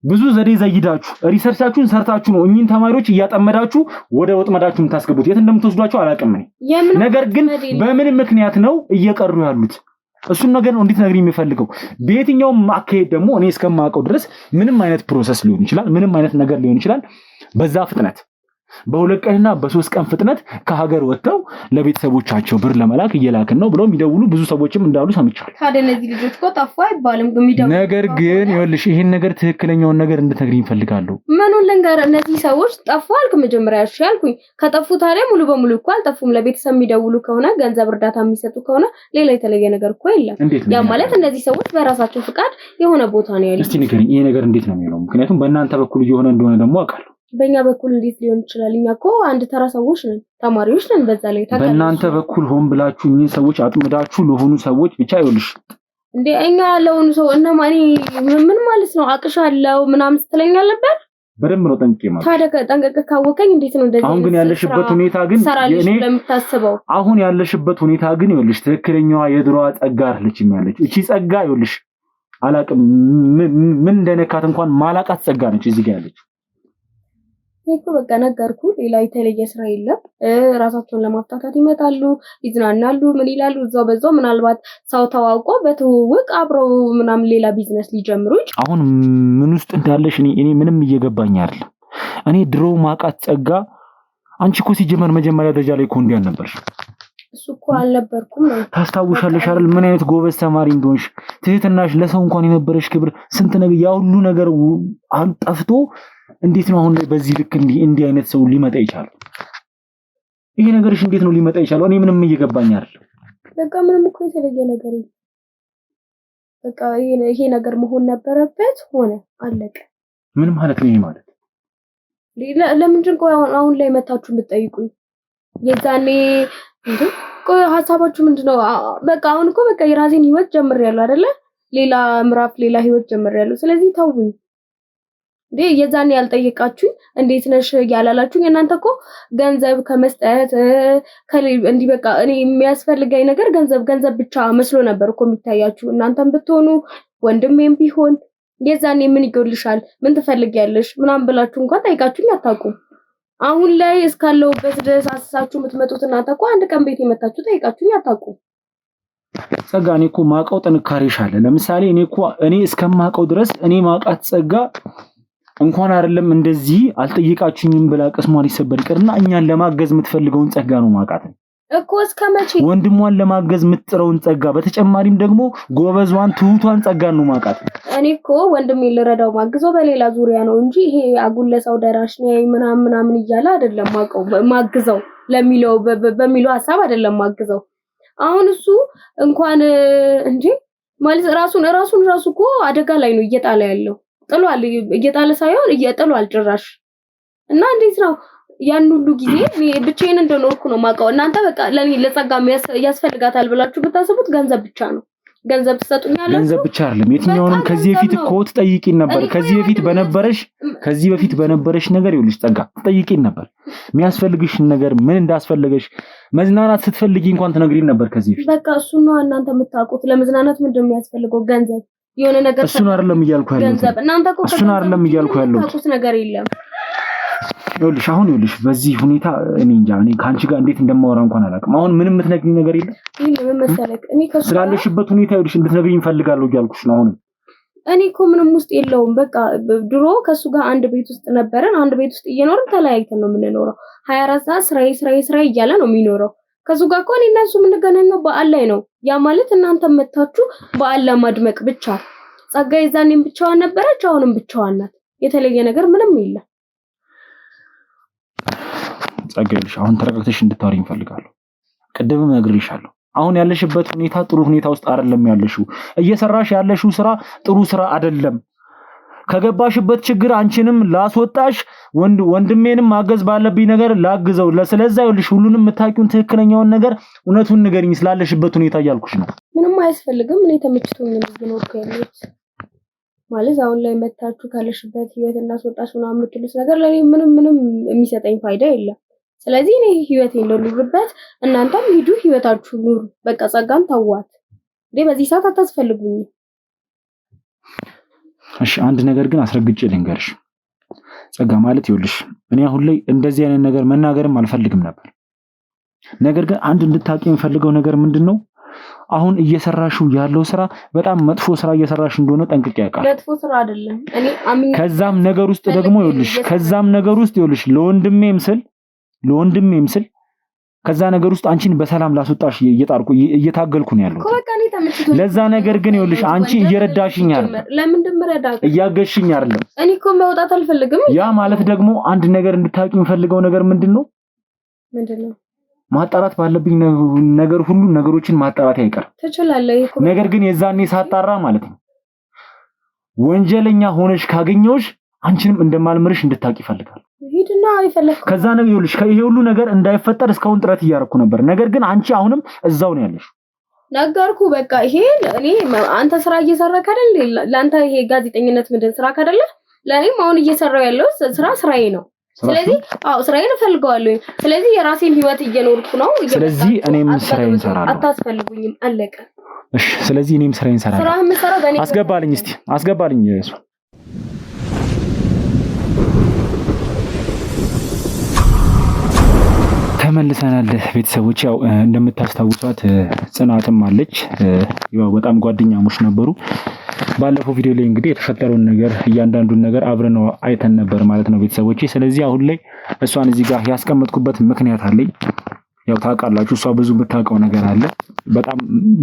ብዙ ዘዴ ዘይዳችሁ ሪሰርቻችሁን ሰርታችሁ ነው እኚህን ተማሪዎች እያጠመዳችሁ ወደ ወጥመዳችሁ የምታስገቡት። የት እንደምትወስዷቸው አላውቅም። ነገር ግን በምን ምክንያት ነው እየቀሩ ያሉት? እሱን ነገር ነው እንድትነግሪኝ የሚፈልገው። በየትኛውም አካሄድ ደግሞ እኔ እስከማውቀው ድረስ ምንም አይነት ፕሮሰስ ሊሆን ይችላል፣ ምንም አይነት ነገር ሊሆን ይችላል። በዛ ፍጥነት በሁለት ቀንና በሶስት ቀን ፍጥነት ከሀገር ወጥተው ለቤተሰቦቻቸው ብር ለመላክ እየላክን ነው ብለው የሚደውሉ ብዙ ሰዎችም እንዳሉ ሰምቻለሁ። ታዲያ እነዚህ ልጆች እኮ ጠፋ አይባልም። ነገር ግን ይኸውልሽ ይሄን ነገር ትክክለኛውን ነገር እንድትነግሪኝ እፈልጋለሁ። ምኑን ልንገር? እነዚህ ሰዎች ጠፋ አልክ መጀመሪያ። እሺ ያልኩኝ ከጠፉ ታዲያ ሙሉ በሙሉ እኮ አልጠፉም። ለቤተሰብ የሚደውሉ ከሆነ ገንዘብ እርዳታ የሚሰጡ ከሆነ ሌላ የተለየ ነገር እኮ የለም። ያ ማለት እነዚህ ሰዎች በራሳቸው ፍቃድ የሆነ ቦታ ነው ያሉት። እስቲ ንገሪኝ፣ ይሄ ነገር እንዴት ነው የሚሆነው? ምክንያቱም በእናንተ በኩል እየሆነ እንደሆነ ደግሞ አውቃለሁ። በእኛ በኩል እንዴት ሊሆን ይችላል? እኛ እኮ አንድ ተራ ሰዎች ነን፣ ተማሪዎች ነን። በዛ ላይ በእናንተ በኩል ሆን ብላችሁ እኚህ ሰዎች አጥምዳችሁ ለሆኑ ሰዎች ብቻ ይኸውልሽ እንዴ እኛ ለሆኑ ሰው እነማን ምን ማለት ነው? አቅሻለሁ ምናምን ስትለኝ ነበር። በደንብ ነው ጠንቅቄ ማለት። ታዲያ ጠንቅቀህ ካወቀኝ እንዴት ነው እንደዚህ? አሁን ግን ያለሽበት ሁኔታ ግን እኔ ለምታስበው አሁን ያለሽበት ሁኔታ ግን ይኸውልሽ ትክክለኛዋ የድሮዋ ጸጋ አይደለችም ያለችው። እቺ ጸጋ ይኸውልሽ አላቅም ምን እንደነካት እንኳን ማላቃት ጸጋ ነች እዚህ ጋር ያለችው። እኮ በቃ ነገርኩ። ሌላ የተለየ ስራ የለም። ራሳቸውን ለማፍታታት ይመጣሉ፣ ይዝናናሉ፣ ምን ይላሉ። እዛው በዛው ምናልባት ሰው ተዋውቆ በትውውቅ አብረው ምናምን ሌላ ቢዝነስ ሊጀምሩ። አሁን ምን ውስጥ እንዳለሽ እኔ ምንም እየገባኝ አይደለም። እኔ ድሮ ማቃት ጸጋ አንቺ እኮ ሲጀመር መጀመሪያ ደረጃ ላይ እኮ እንዲህ አልነበርሽ። እሱ እኮ አልነበርኩም ነው። ታስታውሻለሽ አይደል? ምን አይነት ጎበዝ ተማሪ እንደሆንሽ፣ ትህትናሽ፣ ለሰው እንኳን የነበረሽ ክብር፣ ስንት ነገር ያ ሁሉ ነገር ጠፍቶ እንዴት ነው አሁን ላይ በዚህ ልክ እንዲህ አይነት ሰው ሊመጣ ይችላል? ይሄ ነገርሽ እንዴት ነው ሊመጣ ይችላል? እኔ ምንም እየገባኝ አይደለም። በቃ ምንም እኮ የተለየ ነገር የለም። በቃ ይሄ ነገር መሆን ነበረበት፣ ሆነ፣ አለቀ። ምን ማለት ነው ይሄ ማለት? ለምንድን ቆይ አሁን ላይ መታችሁ የምትጠይቁኝ? የዛኔ እንዴ ቆይ ሐሳባችሁ ምንድነው? በቃ አሁን እኮ በቃ የራሴን ህይወት ጀምሬያለሁ አይደለ? ሌላ ምዕራፍ ሌላ ህይወት ጀምሬያለሁ። ስለዚህ ተውኝ። የዛኔ ያልጠየቃችሁኝ እንዴት ነሽ ያላላችሁኝ እናንተ እኮ ገንዘብ ከመስጠት እንዲህ በቃ እኔ የሚያስፈልገኝ ነገር ገንዘብ ብቻ መስሎ ነበር እኮ የሚታያችሁ። እናንተም ብትሆኑ ወንድሜም ቢሆን የዛኔ ምን ይጎልሻል፣ ምን ትፈልጊያለሽ ምናምን ብላችሁ እንኳን ጠይቃችሁኝ አታውቁም። አሁን ላይ እስካለሁበት ድረስ አስሳችሁ የምትመጡት እናንተ እኮ አንድ ቀን ቤት የመጣችሁ ጠይቃችሁኝ አታውቁም። ጸጋ እኔ እኮ ማውቀው ጥንካሬሽ አለ። ለምሳሌ እኔ እስከማውቀው ድረስ እኔ ማውቃት ጸጋ እንኳን አይደለም እንደዚህ አልጠየቃችሁኝም ብላ ቅስሟ ሊሰበር ይቀርና እኛን ለማገዝ የምትፈልገውን ጸጋ ነው ማውቃት እኮ። እስከመቼ ወንድሟን ለማገዝ የምትጥረውን ጸጋ፣ በተጨማሪም ደግሞ ጎበዟን ትሁቷን ጸጋ ነው ማውቃት። እኔ እኮ ወንድሜ ልረዳው ማግዘው በሌላ ዙሪያ ነው እንጂ ይሄ አጉለሳው ደራሽ ነኝ ምናምን እያለ አይደለም ማግዘው በሚለው ሐሳብ አይደለም ማግዘው። አሁን እሱ እንኳን እንጂ ማለት ራሱን እኮ አደጋ ላይ ነው እየጣለ ያለው። ጥሏል፣ እየጣለ ሳይሆን እየጥሏል ጭራሽ። እና እንዴት ነው ያን ሁሉ ጊዜ ብቻዬን እንደኖርኩ ነው ማውቀው። እናንተ በቃ ለኔ ለጸጋ ያስፈልጋታል ብላችሁ ብታስቡት ገንዘብ ብቻ ነው። ገንዘብ ትሰጡኛላችሁ። ገንዘብ ብቻ አይደለም፣ የትኛውንም ከዚህ በፊት እኮ ትጠይቂን ነበር። ከዚህ በፊት በነበረሽ ነገር ይኸውልሽ ጸጋ ትጠይቂን ነበር። የሚያስፈልግሽን ነገር ምን እንዳስፈልገሽ መዝናናት ስትፈልጊ እንኳን ትነግሪን ነበር ከዚህ በፊት። በቃ እሱ ነው እናንተ የምታውቁት። ለመዝናናት ምንድነው የሚያስፈልገው? ገንዘብ የሆነ ነገር እሱን አይደለም እያልኩ ያለሁት። ገንዘብ እናንተ እኮ እሱን አይደለም እያልኩ ያለሁት። ታውቁት ነገር የለም። ይኸውልሽ በዚህ ሁኔታ እኔ እንጃ ከአንቺ ጋር እንዴት እንደማወራ እንኳን አላውቅም። አሁን ምንም የምትነግሪኝ ነገር የለም። ምን መሰለክ እኔ ስላለሽበት ሁኔታ ይኸውልሽ እንድትነግሪኝ እፈልጋለሁ እያልኩሽ ነው። አሁን እኔ እኮ ምንም ውስጥ የለውም። በቃ ድሮ ከሱ ጋር አንድ ቤት ውስጥ ነበርን። አንድ ቤት ውስጥ እየኖርን ተለያይተን ነው የምንኖረው። 24 ሰዓት ስራዬ እያለ ነው የሚኖረው። ከሱ ጋር እኮ እኔ እና እሱ የምንገናኘው በዓል ላይ ነው። ያ ማለት እናንተ መታችሁ በዓል ለማድመቅ ብቻ። ጸጋ የዛኔም ብቻዋን ነበረች፣ አሁንም ብቻዋን ናት። የተለየ ነገር ምንም የለም። ጸጋዬልሽ አሁን ተረጋግተሽ እንድታወሪኝ እፈልጋለሁ። ቅድምም ነግሬሻለሁ። አሁን ያለሽበት ሁኔታ ጥሩ ሁኔታ ውስጥ አይደለም ያለሽው። እየሰራሽ ያለሽው ስራ ጥሩ ስራ አይደለም። ከገባሽበት ችግር አንቺንም ላስወጣሽ ወንድሜንም ማገዝ ባለብኝ ነገር ላግዘው። ስለዛ ይኸውልሽ ሁሉንም የምታውቂውን ትክክለኛውን ነገር እውነቱን ንገሪኝ ስላለሽበት ሁኔታ እያልኩሽ ነው። ምንም አያስፈልግም። እኔ ተመችቶኝ ነው ያለሁት። ማለት አሁን ላይ መታችሁ ካለሽበት ህይወት እናስወጣሽ ምናምን የምትሉት ነገር ለኔ ምንም የሚሰጠኝ ፋይዳ የለም። ስለዚህ እኔ ህይወቴን ልኑርበት፣ እናንተም ሂዱ ህይወታችሁ ኑሩ። በቃ ጸጋን ተዋት። በዚህ ሰዓት አታስፈልጉኝም። እሺ አንድ ነገር ግን አስረግጬ ልንገርሽ ጸጋ፣ ማለት ይኸውልሽ እኔ አሁን ላይ እንደዚህ አይነት ነገር መናገርም አልፈልግም ነበር። ነገር ግን አንድ እንድታቂ የምፈልገው ነገር ምንድነው፣ አሁን እየሰራሽው ያለው ስራ በጣም መጥፎ ስራ እየሰራሽ እንደሆነ ጠንቅቄ ያውቃል። መጥፎ ስራ አይደለም። እኔ ከዛም ነገር ውስጥ ደግሞ ይኸውልሽ ለወንድሜም ስል ከዛ ነገር ውስጥ አንቺን በሰላም ላስወጣሽ እየታገልኩ ነው ያለው። ለዛ ነገር ግን ይኸውልሽ አንቺ እየረዳሽኝ አይደለም። ለምንድን ምረዳሽ? እያገሽኝ አይደለም። እኔ እኮ መውጣት አልፈልግም። ያ ማለት ደግሞ አንድ ነገር እንድታቂ የምፈልገው ነገር ምንድነው ማጣራት ባለብኝ ነገር ሁሉ ነገሮችን ማጣራት አይቀርም። ትችላለህ። ነገር ግን የዛኔ ሳጣራ ማለት ነው ወንጀለኛ ሆነሽ ካገኘውሽ አንቺንም እንደማልምርሽ እንድታቂ ይፈልጋል። ሂድና ይፈልጋል። ከዛ ነው ይኸውልሽ ይሄ ሁሉ ነገር እንዳይፈጠር እስካሁን ጥረት እያደረኩ ነበር። ነገር ግን አንቺ አሁንም እዛው ነው ያለሽ። ነገርኩ በቃ ይሄ እኔ አንተ ስራ እየሰራክ አይደል? ለአንተ ይሄ ጋዜጠኝነት ምንድን ስራ ካደለ ለኔም አሁን እየሰራው ያለው ስራዬ ነው። ስለዚህ ስራዬን እፈልገዋለሁ። ስለዚህ የራሴን ህይወት እየኖርኩ ነው። ስለዚህ እኔም ስራዬን እሰራለሁ። አታስፈልጉኝም፣ አለቀ። እሺ ስለዚህ እኔም ስራዬን እሰራለሁ። ስራህን የምትሰራው በእኔ አስገባልኝ፣ እስቲ አስገባልኝ። እሱ ተመልሰናል ቤተሰቦች። ያው እንደምታስታውሷት ጽናትም አለች። ያው በጣም ጓደኛሞች ነበሩ። ባለፈው ቪዲዮ ላይ እንግዲህ የተፈጠረውን ነገር እያንዳንዱን ነገር አብረን አይተን ነበር ማለት ነው ቤተሰቦቼ። ስለዚህ አሁን ላይ እሷን እዚህ ጋር ያስቀመጥኩበት ምክንያት አለኝ። ያው ታውቃላችሁ እሷ ብዙ የምታውቀው ነገር አለ።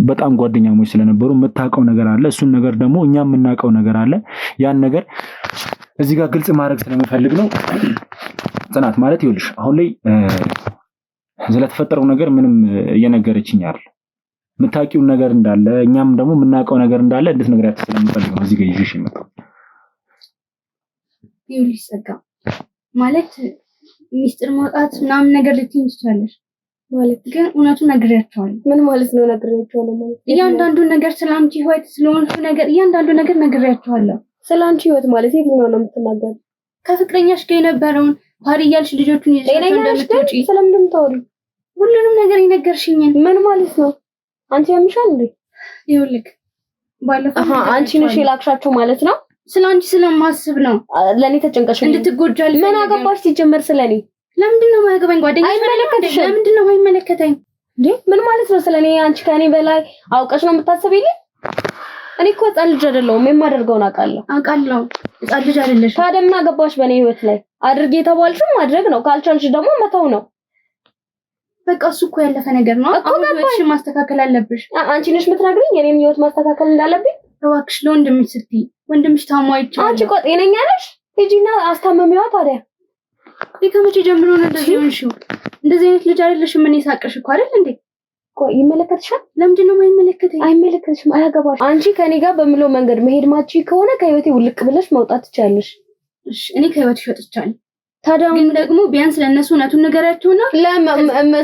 በጣም ጓደኛሞች ስለነበሩ የምታውቀው ነገር አለ። እሱን ነገር ደግሞ እኛ የምናውቀው ነገር አለ። ያን ነገር እዚህ ጋር ግልጽ ማድረግ ስለምፈልግ ነው። ጽናት ማለት ይኸውልሽ አሁን ላይ ስለተፈጠረው ነገር ምንም እየነገረችኝ አይደል። የምታውቂው ነገር እንዳለ እኛም ደግሞ የምናውቀው ነገር እንዳለ እንድትነግሪያት ስለምፈልግ ነው እዚህ ጋር ይዤሽ የመጣው። ይኸውልሽ ጸጋ ማለት ሚስጥር ማውጣት ምናምን ነገር ልትይኝ ትችላለሽ ማለት ግን እውነቱን ነግሬያቸዋለሁ። ምን ማለት ነው ነግሬያቸዋለሁ ማለት? እያንዳንዱ ነገር ስላንቺ ህይወት ስለሆንሽ ነገር እያንዳንዱ ነገር ነግሬያቸዋለሁ። ስላንቺ ህይወት ማለት የትኛው ነው የምትናገር? ከፍቅረኛሽ ጋር የነበረውን ፓሪ እያልሽ ልጆቹን ይዘሽ እንደምትወጪ ስለምንድን ታወሪ? ሁሉንም ነገር የነገርሽኝን ምን ማለት ነው? አንቺ ያምሻል እንዴ? ይኸውልህ ባለፈው አንቺ ነሽ የላክሻቸው ማለት ነው? ስላንቺ ስለማስብ ነው። ለኔ ተጨንቀሽ እንድትጎጃል። ምን አገባሽ ሲጀመር ስለኔ? ለምንድን ነው የማያገባኝ? ጓደኛዬ አይመለከትሽም። ለምንድን ነው የማይመለከተኝ እንዴ? ምን ማለት ነው? ስለኔ አንቺ ከኔ በላይ አውቀሽ ነው የምታስቢልኝ? እኔ እኮ ህፃን ልጅ አይደለሁም። የማደርገውን አውቃለሁ። ህፃን ልጅ አይደለሽ። ታዲያ ምን አገባሽ በኔ ህይወት ላይ? አድርጌ የተባልሽው ማድረግ ነው። ካልቻልሽ ደግሞ መተው ነው። በቃ እሱ እኮ ያለፈ ነገር ነው። አሁን ህይወትሽን ማስተካከል አለብሽ። አንቺ ነሽ የምትነግሪኝ የኔን ህይወት ማስተካከል እንዳለብኝ? እባክሽ ለወንድምሽ ስትይ ወንድምሽ ታሞ አይቻለሁ። አንቺ እኮ ጤነኛ ነሽ? ሂጂና አስታመሚዋ። ታዲያ ከመቼ ጀምሮ ነው እንደዚህ ሆንሽው? እንደዚህ አይነት ልጅ አይደለሽም። እኔ ሳቅሽ እኮ አይደል እንዴ? ቆይ ይመለከትሻል? ለምንድን ነው የማይመለከተኝ? አይመለከትሽም፣ አያገባሽ። አንቺ ከኔ ጋር በምለው መንገድ መሄድ ማቺ ከሆነ ከህይወቴ ውልቅ ብለሽ መውጣት ትችያለሽ። እሺ እኔ ከህይወትሽ ወጥቻለሁ። ታዲያ ግን ደግሞ ቢያንስ ለእነሱ እውነቱን ንገሪያቸውና።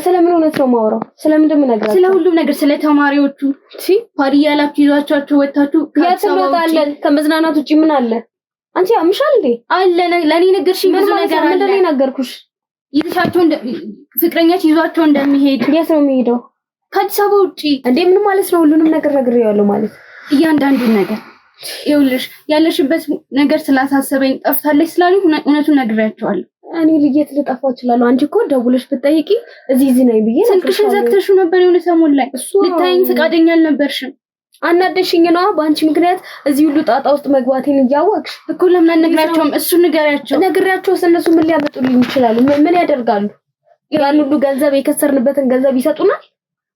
ስለምን እውነት ነው የማወራው? ስለምንድን ነው የምነግራቸው? ስለ ሁሉም ነገር፣ ስለ ተማሪዎቹ ፓሪ ያላችሁ ይዟቸው ወጣችሁ ከመዝናናት ከመዝናናት ውጪ ምን አለ? አንቺ አምሻል እንዴ? አለ ለኔ ነገርሽኝ ብዙ ነገር አለ። ምንድን ነው የነገርኩሽ? ይዟቸው ፍቅረኛች ይዟቸው እንደሚሄድ። የት ነው የሚሄደው? ከአዲስ አበባ ውጪ። እንዴ ምን ማለት ነው? ሁሉንም ነገር ነግሬዋለሁ ማለት? እያንዳንዱን ነገር ይኸውልሽ ያለሽበት ነገር ስላሳሰበኝ ጠፍታለች ስላሉኝ እውነቱን ነግሬያቸዋለሁ። እኔ ልየት ልጠፋ እችላለሁ። አንቺ እኮ ደውለሽ ብትጠይቂ እዚህ ነኝ ብዬ ስልክሽን ዘግተሽው ነበር የሆነ ሰሞን ላይ። ልታይኝ ፈቃደኛ አልነበርሽም። አናደሽኝ ነው በአንቺ ምክንያት እዚህ ሁሉ ጣጣ ውስጥ መግባቴን እያወቅሽ እኮ። ለምን አልነግራቸውም? እሱ ንገሪያቸው። ነግሬያቸውስ እነሱ ምን ሊያመጡልኝ ይችላሉ? ምን ያደርጋሉ? ያን ሁሉ ገንዘብ የከሰርንበትን ገንዘብ ይሰጡናል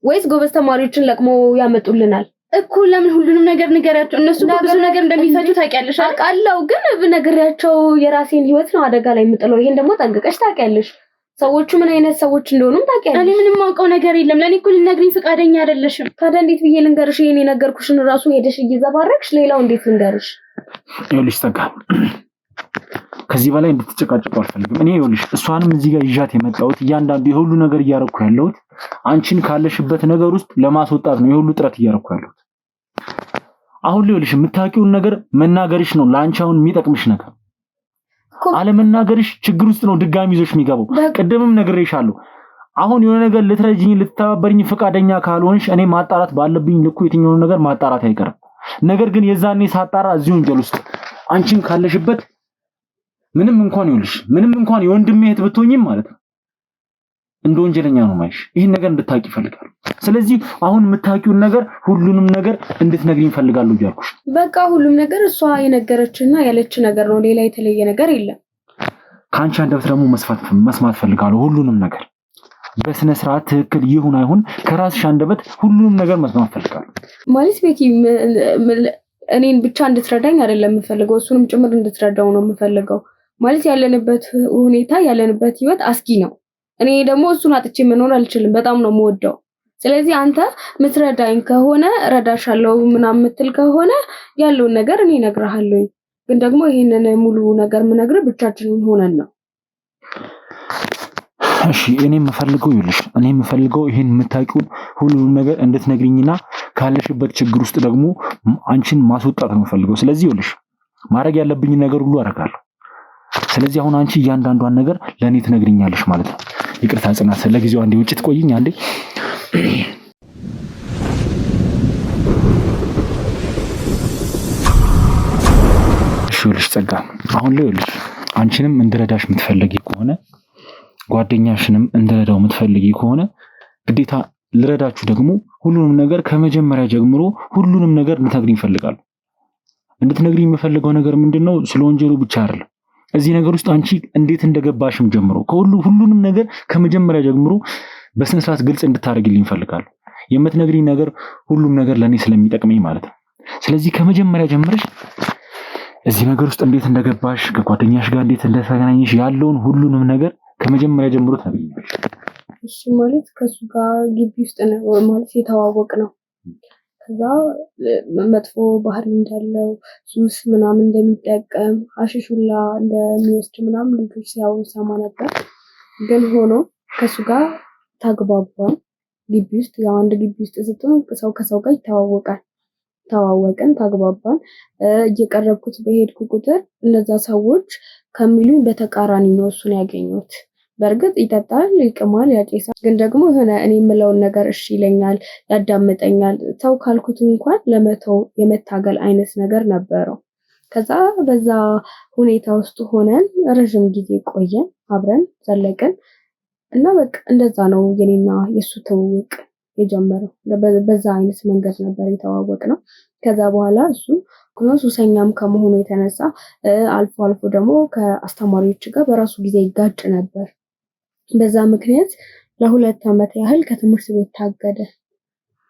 ወይስ ጎበዝ ተማሪዎችን ለቅሞ ያመጡልናል? እኮ ለምን ሁሉንም ነገር ንገሪያቸው። እነሱ ብዙ ነገር እንደሚፈጁ ታውቂያለሽ። አውቃለሁ፣ ግን ብነግሪያቸው የራሴን ህይወት ነው አደጋ ላይ የምጥለው። ይሄን ደግሞ ጠንቅቀሽ ታውቂያለሽ። ሰዎቹ ምን አይነት ሰዎች እንደሆኑም ታውቂያለሽ። እኔ ምንም ማውቀው ነገር የለም። ለኔ እኮ ልነግሪኝ ፈቃደኛ አይደለሽም። ታዲያ እንዴት ብዬ ልንገርሽ? ይሄን የነገርኩሽን ራሱ ሄደሽ እየዘባረቅሽ ሌላው እንዴት ልንገርሽ? ይኸውልሽ ጸጋ፣ ከዚህ በላይ እንድትጨቃጨቁ አልፈልግም። እኔ ይኸውልሽ እሷንም እዚህ ጋር ይዣት የመጣሁት እያንዳንዱ የሁሉ ነገር እያደረኩ ያለሁት አንቺን ካለሽበት ነገር ውስጥ ለማስወጣት ነው። የሁሉ ጥረት እያደረኩ ያለሁት አሁን ይኸውልሽ የምታውቂውን ነገር መናገርሽ ነው ለአንቺ አሁን የሚጠቅምሽ ነገር። አለመናገርሽ ችግር ውስጥ ነው ድጋሚ ይዞሽ የሚገባው። ቅድምም ነግሬሻለሁ። አሁን የሆነ ነገር ልትረጂኝ ልትተባበሪኝ ፈቃደኛ ካልሆንሽ እኔ ማጣራት ባለብኝ ልኩ የትኛውን ነገር ማጣራት አይቀርም። ነገር ግን የዛኔ ሳጣራ እዚሁ ወንጀል ውስጥ አንቺን ካለሽበት ምንም እንኳን የወንድሜ እህት ብትሆኝም ማለት ነው እንደ ወንጀለኛ ነው ማይሽ። ይሄን ነገር እንድታቂ ይፈልጋሉ። ስለዚህ አሁን የምታቂውን ነገር ሁሉንም ነገር እንድትነግሪኝ ይፈልጋሉ እያልኩሽ። በቃ ሁሉም ነገር እሷ የነገረችና ያለች ነገር ነው። ሌላ የተለየ ነገር የለም። ካንቺ አንደበት ደግሞ መስማት ፈልጋለሁ። ሁሉንም ነገር በስነ ስርዓት ትክክል ይሁን አይሁን ከራስሽ አንደበት ሁሉንም ነገር መስማት ፈልጋለሁ። ማለት ቤኪ እኔን ብቻ እንድትረዳኝ አይደለም የምፈልገው፣ እሱንም ጭምር እንድትረዳው ነው የምፈልገው። ማለት ያለንበት ሁኔታ ያለንበት ህይወት አስጊ ነው። እኔ ደግሞ እሱን አጥቼ መኖር አልችልም። በጣም ነው የምወደው። ስለዚህ አንተ ምትረዳኝ ከሆነ ረዳሻለሁ ምናምን ምትል ከሆነ ያለውን ነገር እኔ እነግርሃለሁ። ግን ደግሞ ይሄንን ሙሉ ነገር ምነግርህ ብቻችንን ሆነን ነው። እሺ እኔ የምፈልገው ይሄን የምታውቂውን ሁሉንም ነገር እንድትነግሪኝና ካለሽበት ችግር ውስጥ ደግሞ አንቺን ማስወጣት ነው የምፈልገው። ስለዚህ ይኸውልሽ ማድረግ ያለብኝ ነገር ሁሉ አደርጋለሁ። ስለዚህ አሁን አንቺ እያንዳንዷን ነገር ለኔ ትነግሪኛለሽ ማለት ነው። ይቅርታ ጽናት፣ ለጊዜው አንዴ ውጭ ትቆይኝ አንዴ። እሺ ልጅ ጸጋ፣ አሁን ላይ ልጅ አንቺንም እንድረዳሽ የምትፈልጊ ከሆነ ጓደኛሽንም እንድረዳው የምትፈልጊ ከሆነ ግዴታ ልረዳችሁ ደግሞ ሁሉንም ነገር ከመጀመሪያ ጀምሮ ሁሉንም ነገር እንድትነግሪኝ እፈልጋለሁ። እንድትነግሪኝ የምፈልገው ነገር ምንድነው? ስለ ወንጀሉ ብቻ አይደለም። እዚህ ነገር ውስጥ አንቺ እንዴት እንደገባሽም ጀምሮ ሁሉንም ነገር ከመጀመሪያ ጀምሮ በስነ ስርዓት ግልጽ እንድታደርግልኝ እፈልጋለሁ። የምትነግሪኝ ነገር ሁሉም ነገር ለኔ ስለሚጠቅመኝ ማለት ነው። ስለዚህ ከመጀመሪያ ጀምረሽ እዚህ ነገር ውስጥ እንዴት እንደገባሽ ከጓደኛሽ ጋር እንዴት እንደተገናኘሽ ያለውን ሁሉንም ነገር ከመጀመሪያ ጀምሮ ታገኛለሽ። እሺ ማለት ከሱ ጋር ግቢ ውስጥ ነው ማለት የተዋወቅ ነው። ከዛ መጥፎ ባህሪ እንዳለው ሱስ ምናምን እንደሚጠቀም ሐሺሹላ እንደሚወስድ ምናምን ልጆች ሲያወሩ ሰማ ነበር። ግን ሆኖ ከሱ ጋር ተግባባን። ግቢ ውስጥ ያው አንድ ግቢ ውስጥ ስትሆን ሰው ከሰው ጋር ይተዋወቃል። ተዋወቅን፣ ተግባባን። እየቀረብኩት በሄድኩ ቁጥር እነዛ ሰዎች ከሚሉኝ በተቃራኒ ነው እሱን ያገኙት። በእርግጥ ይጠጣል፣ ይቅማል፣ ያጨሳል። ግን ደግሞ የሆነ እኔ የምለውን ነገር እሺ ይለኛል፣ ያዳምጠኛል። ተው ካልኩት እንኳን ለመተው የመታገል አይነት ነገር ነበረው። ከዛ በዛ ሁኔታ ውስጥ ሆነን ረዥም ጊዜ ቆየን፣ አብረን ዘለቅን እና በቃ እንደዛ ነው የኔና የሱ ትውውቅ የጀመረው። በዛ አይነት መንገድ ነበር የተዋወቅነው። ከዛ በኋላ እሱ ሱሰኛም ከመሆኑ የተነሳ አልፎ አልፎ ደግሞ ከአስተማሪዎች ጋር በራሱ ጊዜ ይጋጭ ነበር። በዛ ምክንያት ለ2 ዓመት ያህል ከትምህርት ቤት ታገደ።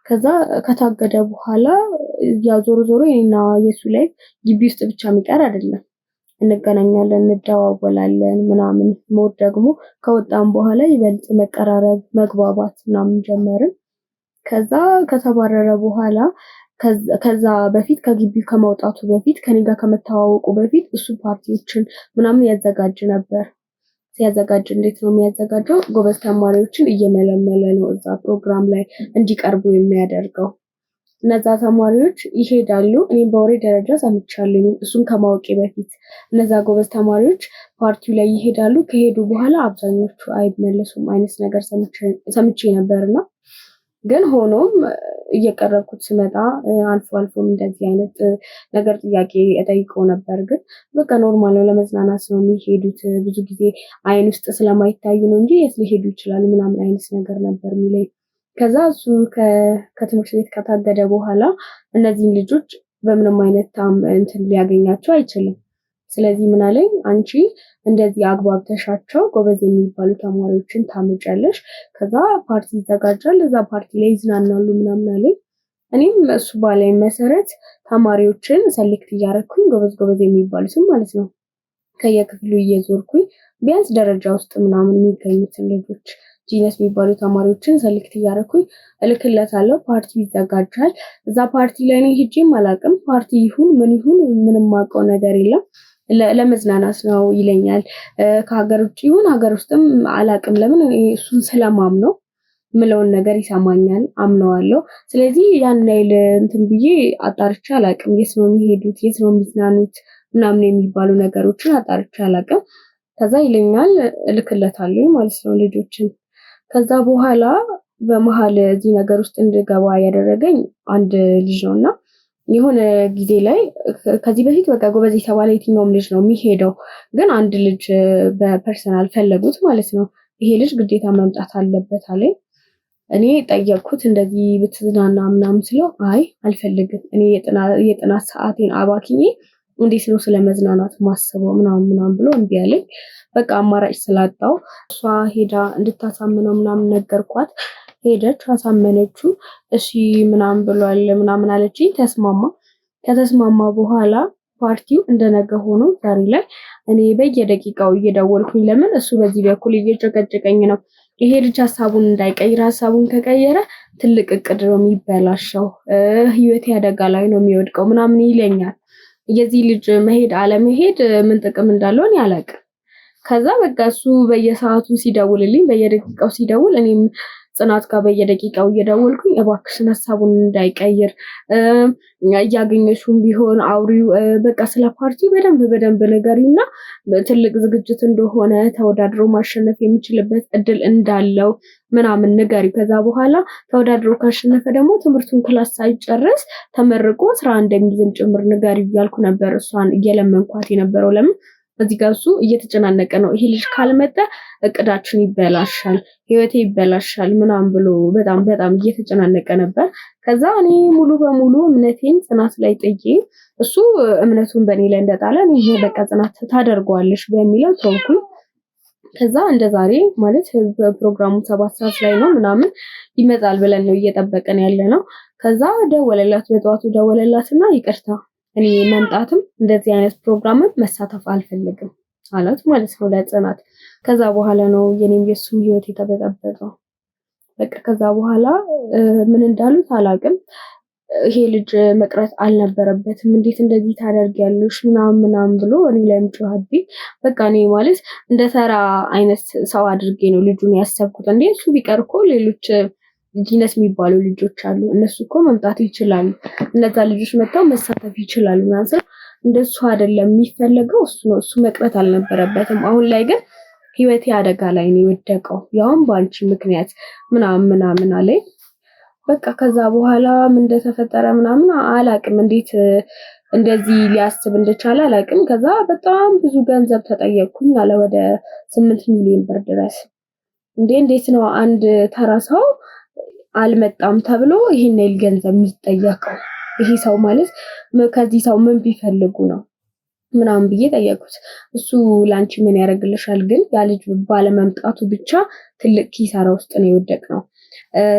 ከዛ ከታገደ በኋላ ያ ዞሮ የኔና የሱ ላይ ግቢ ውስጥ ብቻ የሚቀር አይደለም። እንገናኛለን፣ እንደዋወላለን ምናምን። ሞት ደግሞ ከወጣን በኋላ ይበልጥ መቀራረብ፣ መግባባት ምናምን ጀመርን። ከዛ ከተባረረ በኋላ ከዛ በፊት ከግቢው ከመውጣቱ በፊት ከኔ ጋር ከመተዋወቁ በፊት እሱ ፓርቲዎችን ምናምን ያዘጋጅ ነበር። ሲያዘጋጅ እንዴት ነው የሚያዘጋጀው? ጎበዝ ተማሪዎችን እየመለመለ ነው እዛ ፕሮግራም ላይ እንዲቀርቡ የሚያደርገው። እነዛ ተማሪዎች ይሄዳሉ። እኔም በወሬ ደረጃ ሰምቻለሁ፣ እሱን ከማወቄ በፊት እነዛ ጎበዝ ተማሪዎች ፓርቲው ላይ ይሄዳሉ። ከሄዱ በኋላ አብዛኞቹ አይመለሱም አይነት ነገር ሰምቼ ነበርና ግን ሆኖም እየቀረብኩት ስመጣ አልፎ አልፎም እንደዚህ አይነት ነገር ጥያቄ እጠይቀው ነበር። ግን በቃ ኖርማል ነው፣ ለመዝናናት ነው የሚሄዱት፣ ብዙ ጊዜ አይን ውስጥ ስለማይታዩ ነው እንጂ የት ሊሄዱ ይችላሉ ምናምን አይነት ነገር ነበር የሚለኝ። ከዛ እሱ ከትምህርት ቤት ከታገደ በኋላ እነዚህን ልጆች በምንም አይነት እንትን ሊያገኛቸው አይችልም። ስለዚህ ምን አለኝ፣ አንቺ እንደዚህ አግባብተሻቸው ጎበዝ የሚባሉ ተማሪዎችን ታመጫለሽ፣ ከዛ ፓርቲ ይዘጋጃል፣ እዛ ፓርቲ ላይ ይዝናናሉ ምናምን አለኝ። እኔም እሱ ባለኝ መሰረት ተማሪዎችን ሰሌክት እያደረኩኝ ጎበዝ የሚባሉትን ማለት ነው ከየክፍሉ እየዞርኩኝ ቢያንስ ደረጃ ውስጥ ምናምን የሚገኙትን ልጆች ጂነስ የሚባሉ ተማሪዎችን ሰሌክት እያደረኩኝ እልክለታለሁ። ፓርቲ ይዘጋጃል። እዛ ፓርቲ ላይ እኔ ሄጄም አላውቅም። ፓርቲ ይሁን ምን ይሁን ምንም የማውቀው ነገር የለም። ለመዝናናት ነው ይለኛል። ከሀገር ውጭ ይሁን ሀገር ውስጥም አላውቅም። ለምን እሱን ስለማምነው ምለውን ነገር ይሰማኛል፣ አምነዋለሁ። ስለዚህ ያን ያህል እንትን ብዬ አጣርቼ አላውቅም። የት ነው የሚሄዱት፣ የት ነው የሚዝናኑት ምናምን የሚባሉ ነገሮችን አጣርቼ አላውቅም። ከዛ ይለኛል፣ እልክለታለሁ ማለት ነው ልጆችን። ከዛ በኋላ በመሀል እዚህ ነገር ውስጥ እንድገባ ያደረገኝ አንድ ልጅ ነውና የሆነ ጊዜ ላይ ከዚህ በፊት በቃ ጎበዝ የተባለ የትኛውም ልጅ ነው የሚሄደው፣ ግን አንድ ልጅ በፐርሰናል ፈለጉት ማለት ነው። ይሄ ልጅ ግዴታ መምጣት አለበት አለኝ። እኔ ጠየቅኩት፣ እንደዚህ ብትዝናና ምናምን ስለው አይ አልፈልግም፣ እኔ የጥናት ሰዓቴን አባክኜ እንዴት ነው ስለመዝናናት ማስበው ምናምን ብሎ እምቢ አለኝ። በቃ አማራጭ ስላጣው እሷ ሄዳ እንድታሳምነው ምናምን ነገርኳት። ሄደች፣ አሳመነችው። እሺ ምናምን ብሏል ምናምን አለችኝ። ከተስማማ በኋላ ፓርቲው እንደነገ ሆኖ ዛሬ ላይ እኔ በየደቂቃው እየደወልኩኝ ለምን እሱ በዚህ በኩል እየጨቀጨቀኝ ነው፣ ይሄ ልጅ ሀሳቡን እንዳይቀይር፣ ሀሳቡን ከቀየረ ትልቅ እቅድ ነው የሚበላሸው፣ ህይወቴ አደጋ ላይ ነው የሚወድቀው ምናምን ይለኛል። የዚህ ልጅ መሄድ አለመሄድ ምን ጥቅም እንዳለው እኔ አላውቅም። ከዛ በቃ እሱ በየሰዓቱ ሲደውልልኝ፣ በየደቂቃው ሲደውል እኔም ጽናት ጋር በየደቂቃው እየደወልኩኝ እባክሽን ሀሳቡን እንዳይቀይር እያገኘሽውም ቢሆን አውሪው፣ በቃ ስለ ፓርቲው በደንብ ንገሪውና ትልቅ ዝግጅት እንደሆነ ተወዳድሮ ማሸነፍ የሚችልበት እድል እንዳለው ምናምን ንገሪው። ከዛ በኋላ ተወዳድሮ ካሸነፈ ደግሞ ትምህርቱን ክላስ ሳይጨርስ ተመርቆ ስራ እንደሚይዝም ጭምር ንገሪው እያልኩ ነበር እሷን እየለመንኳት የነበረው። ለምን እዚህ ጋር እሱ እየተጨናነቀ ነው። ይሄ ልጅ ካልመጣ እቅዳችን ይበላሻል፣ ህይወቴ ይበላሻል ምናምን ብሎ በጣም እየተጨናነቀ ነበር። ከዛ እኔ ሙሉ በሙሉ እምነቴን ጽናት ላይ ጥዬ እሱ እምነቱን በእኔ ላይ እንደጣለ እኔ በቃ ጽናት ታደርገዋለሽ በሚለው ተውኩኝ። ከዛ እንደ ዛሬ ማለት ፕሮግራሙ 7 ሰዓት ላይ ነው ምናምን ይመጣል ብለን ነው እየጠበቀን ያለ ነው። ከዛ ደወለላት፣ በጠዋቱ ደወለላትና ይቅርታ እኔ መምጣትም እንደዚህ አይነት ፕሮግራምም መሳተፍ አልፈልግም አላት ማለት ነው ለጽናት። ከዛ በኋላ ነው የኔም የሱም ህይወት የተበጠበጠው። በቃ ከዛ በኋላ ምን እንዳሉት አላውቅም። ይሄ ልጅ መቅረት አልነበረበትም፣ እንዴት እንደዚህ ታደርጊያለሽ ምናምን ብሎ እኔ ላይም ጮኸብኝ። በቃ እኔ ማለት እንደ ተራ አይነት ሰው አድርጌ ነው ልጁን ያሰብኩት። እንዴ እሱ ቢቀር እኮ ሌሎች ጂነስ የሚባሉ ልጆች አሉ፣ እነሱ እኮ መምጣት ይችላሉ፣ እነዛ ልጆች መጥተው መሳተፍ ይችላሉ ምናምን። እንደሱ አይደለም የሚፈለገው፣ እሱ ነው፣ እሱ መቅረት አልነበረበትም። አሁን ላይ ግን ህይወቴ አደጋ ላይ ነው የወደቀው፣ ያውም በአንቺ ምክንያት ምናምን አለኝ። በቃ ከዛ በኋላ ምን እንደተፈጠረ ምናምን አላቅም፣ እንዴት እንደዚህ ሊያስብ እንደቻለ አላቅም። ከዛ በጣም ብዙ ገንዘብ ተጠየቅኩኝ አለ፣ ወደ 8 ሚሊዮን ብር ድረስ። እንዴት ነው አንድ ተራ ሰው አልመጣም ተብሎ ይሄን ያህል ገንዘብ የሚጠየቀው? ይሄ ሰው ማለት ከዚህ ሰው ምን ቢፈልጉ ነው ምናምን ብዬ ጠየቁት። እሱ ላንቺ ምን ያደርግልሻል? ግን ያ ልጅ ባለመምጣቱ ብቻ ትልቅ ኪሳራ ውስጥ ነው የወደቅነው።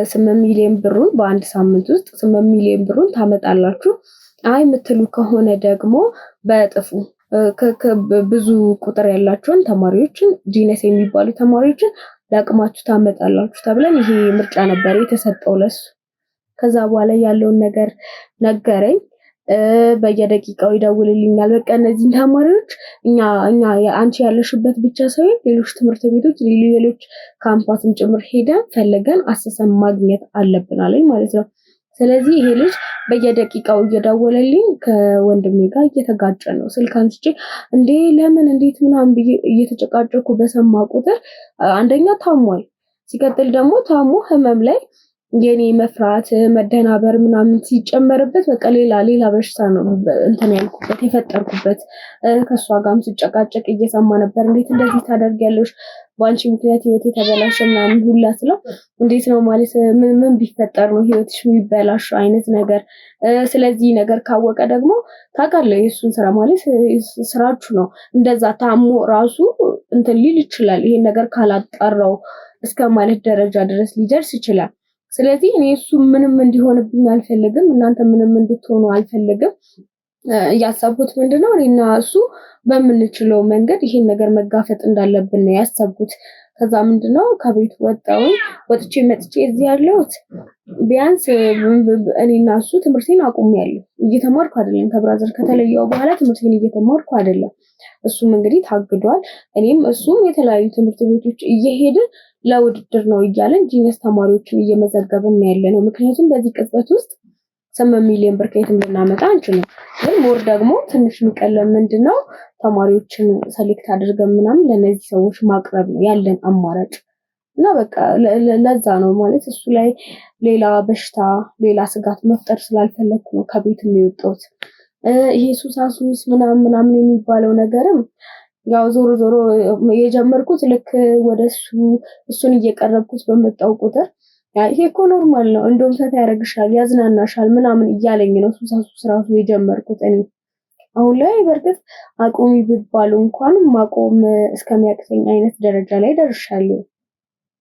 8 ሚሊዮን ብሩን በአንድ ሳምንት ውስጥ 8 ሚሊዮን ብሩን ታመጣላችሁ፣ አይ የምትሉ ከሆነ ደግሞ በእጥፉ ብዙ ቁጥር ያላቸውን ተማሪዎችን ጂነስ የሚባሉ ተማሪዎችን ለአቅማችሁ ታመጣላችሁ ተብለን ይሄ ምርጫ ነበር የተሰጠው ለሱ። ከዛ በኋላ ያለውን ነገር ነገረኝ። በየደቂቃው ይደውልልኛል። በቃ እነዚህን ተማሪዎች እኛ አንቺ ያለሽበት ብቻ ሳይሆን ሌሎች ትምህርት ቤቶች ሌሎች ካምፓስን ጭምር ሄደን ፈልገን አሰሰን ማግኘት አለብን አለኝ ማለት ነው። ስለዚህ ይሄ ልጅ በየደቂቃው እየደወለልኝ ከወንድሜ ጋር እየተጋጨ ነው። ስልክ አንስቼ እንዴ ለምን እንዴት ምናምን እየተጨቃጨኩ በሰማ ቁጥር አንደኛ ታሟል፣ ሲቀጥል ደግሞ ታሞ ህመም ላይ የኔ መፍራት መደናበር ምናምን ሲጨመርበት በቃ ሌላ በሽታ ነው እንትን ያልኩበት የፈጠርኩበት። ከሷ ጋርም ሲጨቃጨቅ እየሰማ ነበር። እንዴት እንደዚህ ታደርጊያለሽ? በአንቺ ምክንያት ህይወቴ ተበላሸ ምናምን ሁላ ስለው እንዴት ነው ማለት ምን ቢፈጠር ነው ህይወትሽ የሚበላሸው አይነት ነገር። ስለዚህ ነገር ካወቀ ደግሞ ታውቃለህ የእሱን ስራ ማለት ስራችሁ ነው። እንደዛ ታሞ ራሱ እንትን ሊል ይችላል። ይሄን ነገር ካላጣራው እስከ ማለት ደረጃ ድረስ ሊደርስ ይችላል። ስለዚህ እኔ እሱ ምንም እንዲሆንብኝ አልፈልግም፣ እናንተ ምንም እንድትሆኑ አልፈልግም። ያሰብኩት ምንድነው እኔና እሱ በምንችለው መንገድ ይሄን ነገር መጋፈጥ እንዳለብን ነው ያሰብኩት። ከዛ ምንድነው ከቤት ወጥቼ መጥቼ እዚህ ያለሁት ቢያንስ እኔና እሱ ትምህርቴን አቁሜያለሁ። እየተማርኩ አይደለም፣ ከብራዘር ከተለየው በኋላ ትምህርቴን እየተማርኩ አይደለም። እሱም እንግዲህ ታግዷል። እኔም እሱም የተለያዩ ትምህርት ቤቶች እየሄድን ለውድድር ነው እያለን ጂነስ ተማሪዎችን እየመዘገብን ያለ ነው። ምክንያቱም በዚህ ቅጽበት ውስጥ 8 ሚሊዮን ብር ከየትም ልናመጣ አንችልም። ግን ሞር ደግሞ ትንሽ የሚቀለን ምንድነው ተማሪዎችን ሰሌክት አድርገን ምናምን ለነዚህ ሰዎች ማቅረብ ነው ያለን አማራጭ። እና በቃ ለዛ ነው ማለት እሱ ላይ ሌላ በሽታ ሌላ ስጋት መፍጠር ስላልፈለኩ ነው ከቤት የወጣሁት። ይሄ ሱሳሱስ ምናምን የሚባለው ነገርም ያው ዞሮ የጀመርኩት ልክ ወደ እሱን እየቀረብኩት በመጣው ቁጥር ይሄ እኮ ኖርማል ነው እንደውም ፈታ ያደርግሻል ያዝናናሻል ምናምን እያለኝ ነው ሱሳሱስ ራሱ የጀመርኩት እኔ። አሁን ላይ በርግጥ አቁሚ ቢባሉ እንኳን ማቆም እስከሚያቅተኝ አይነት ደረጃ ላይ ደርሻለሁ።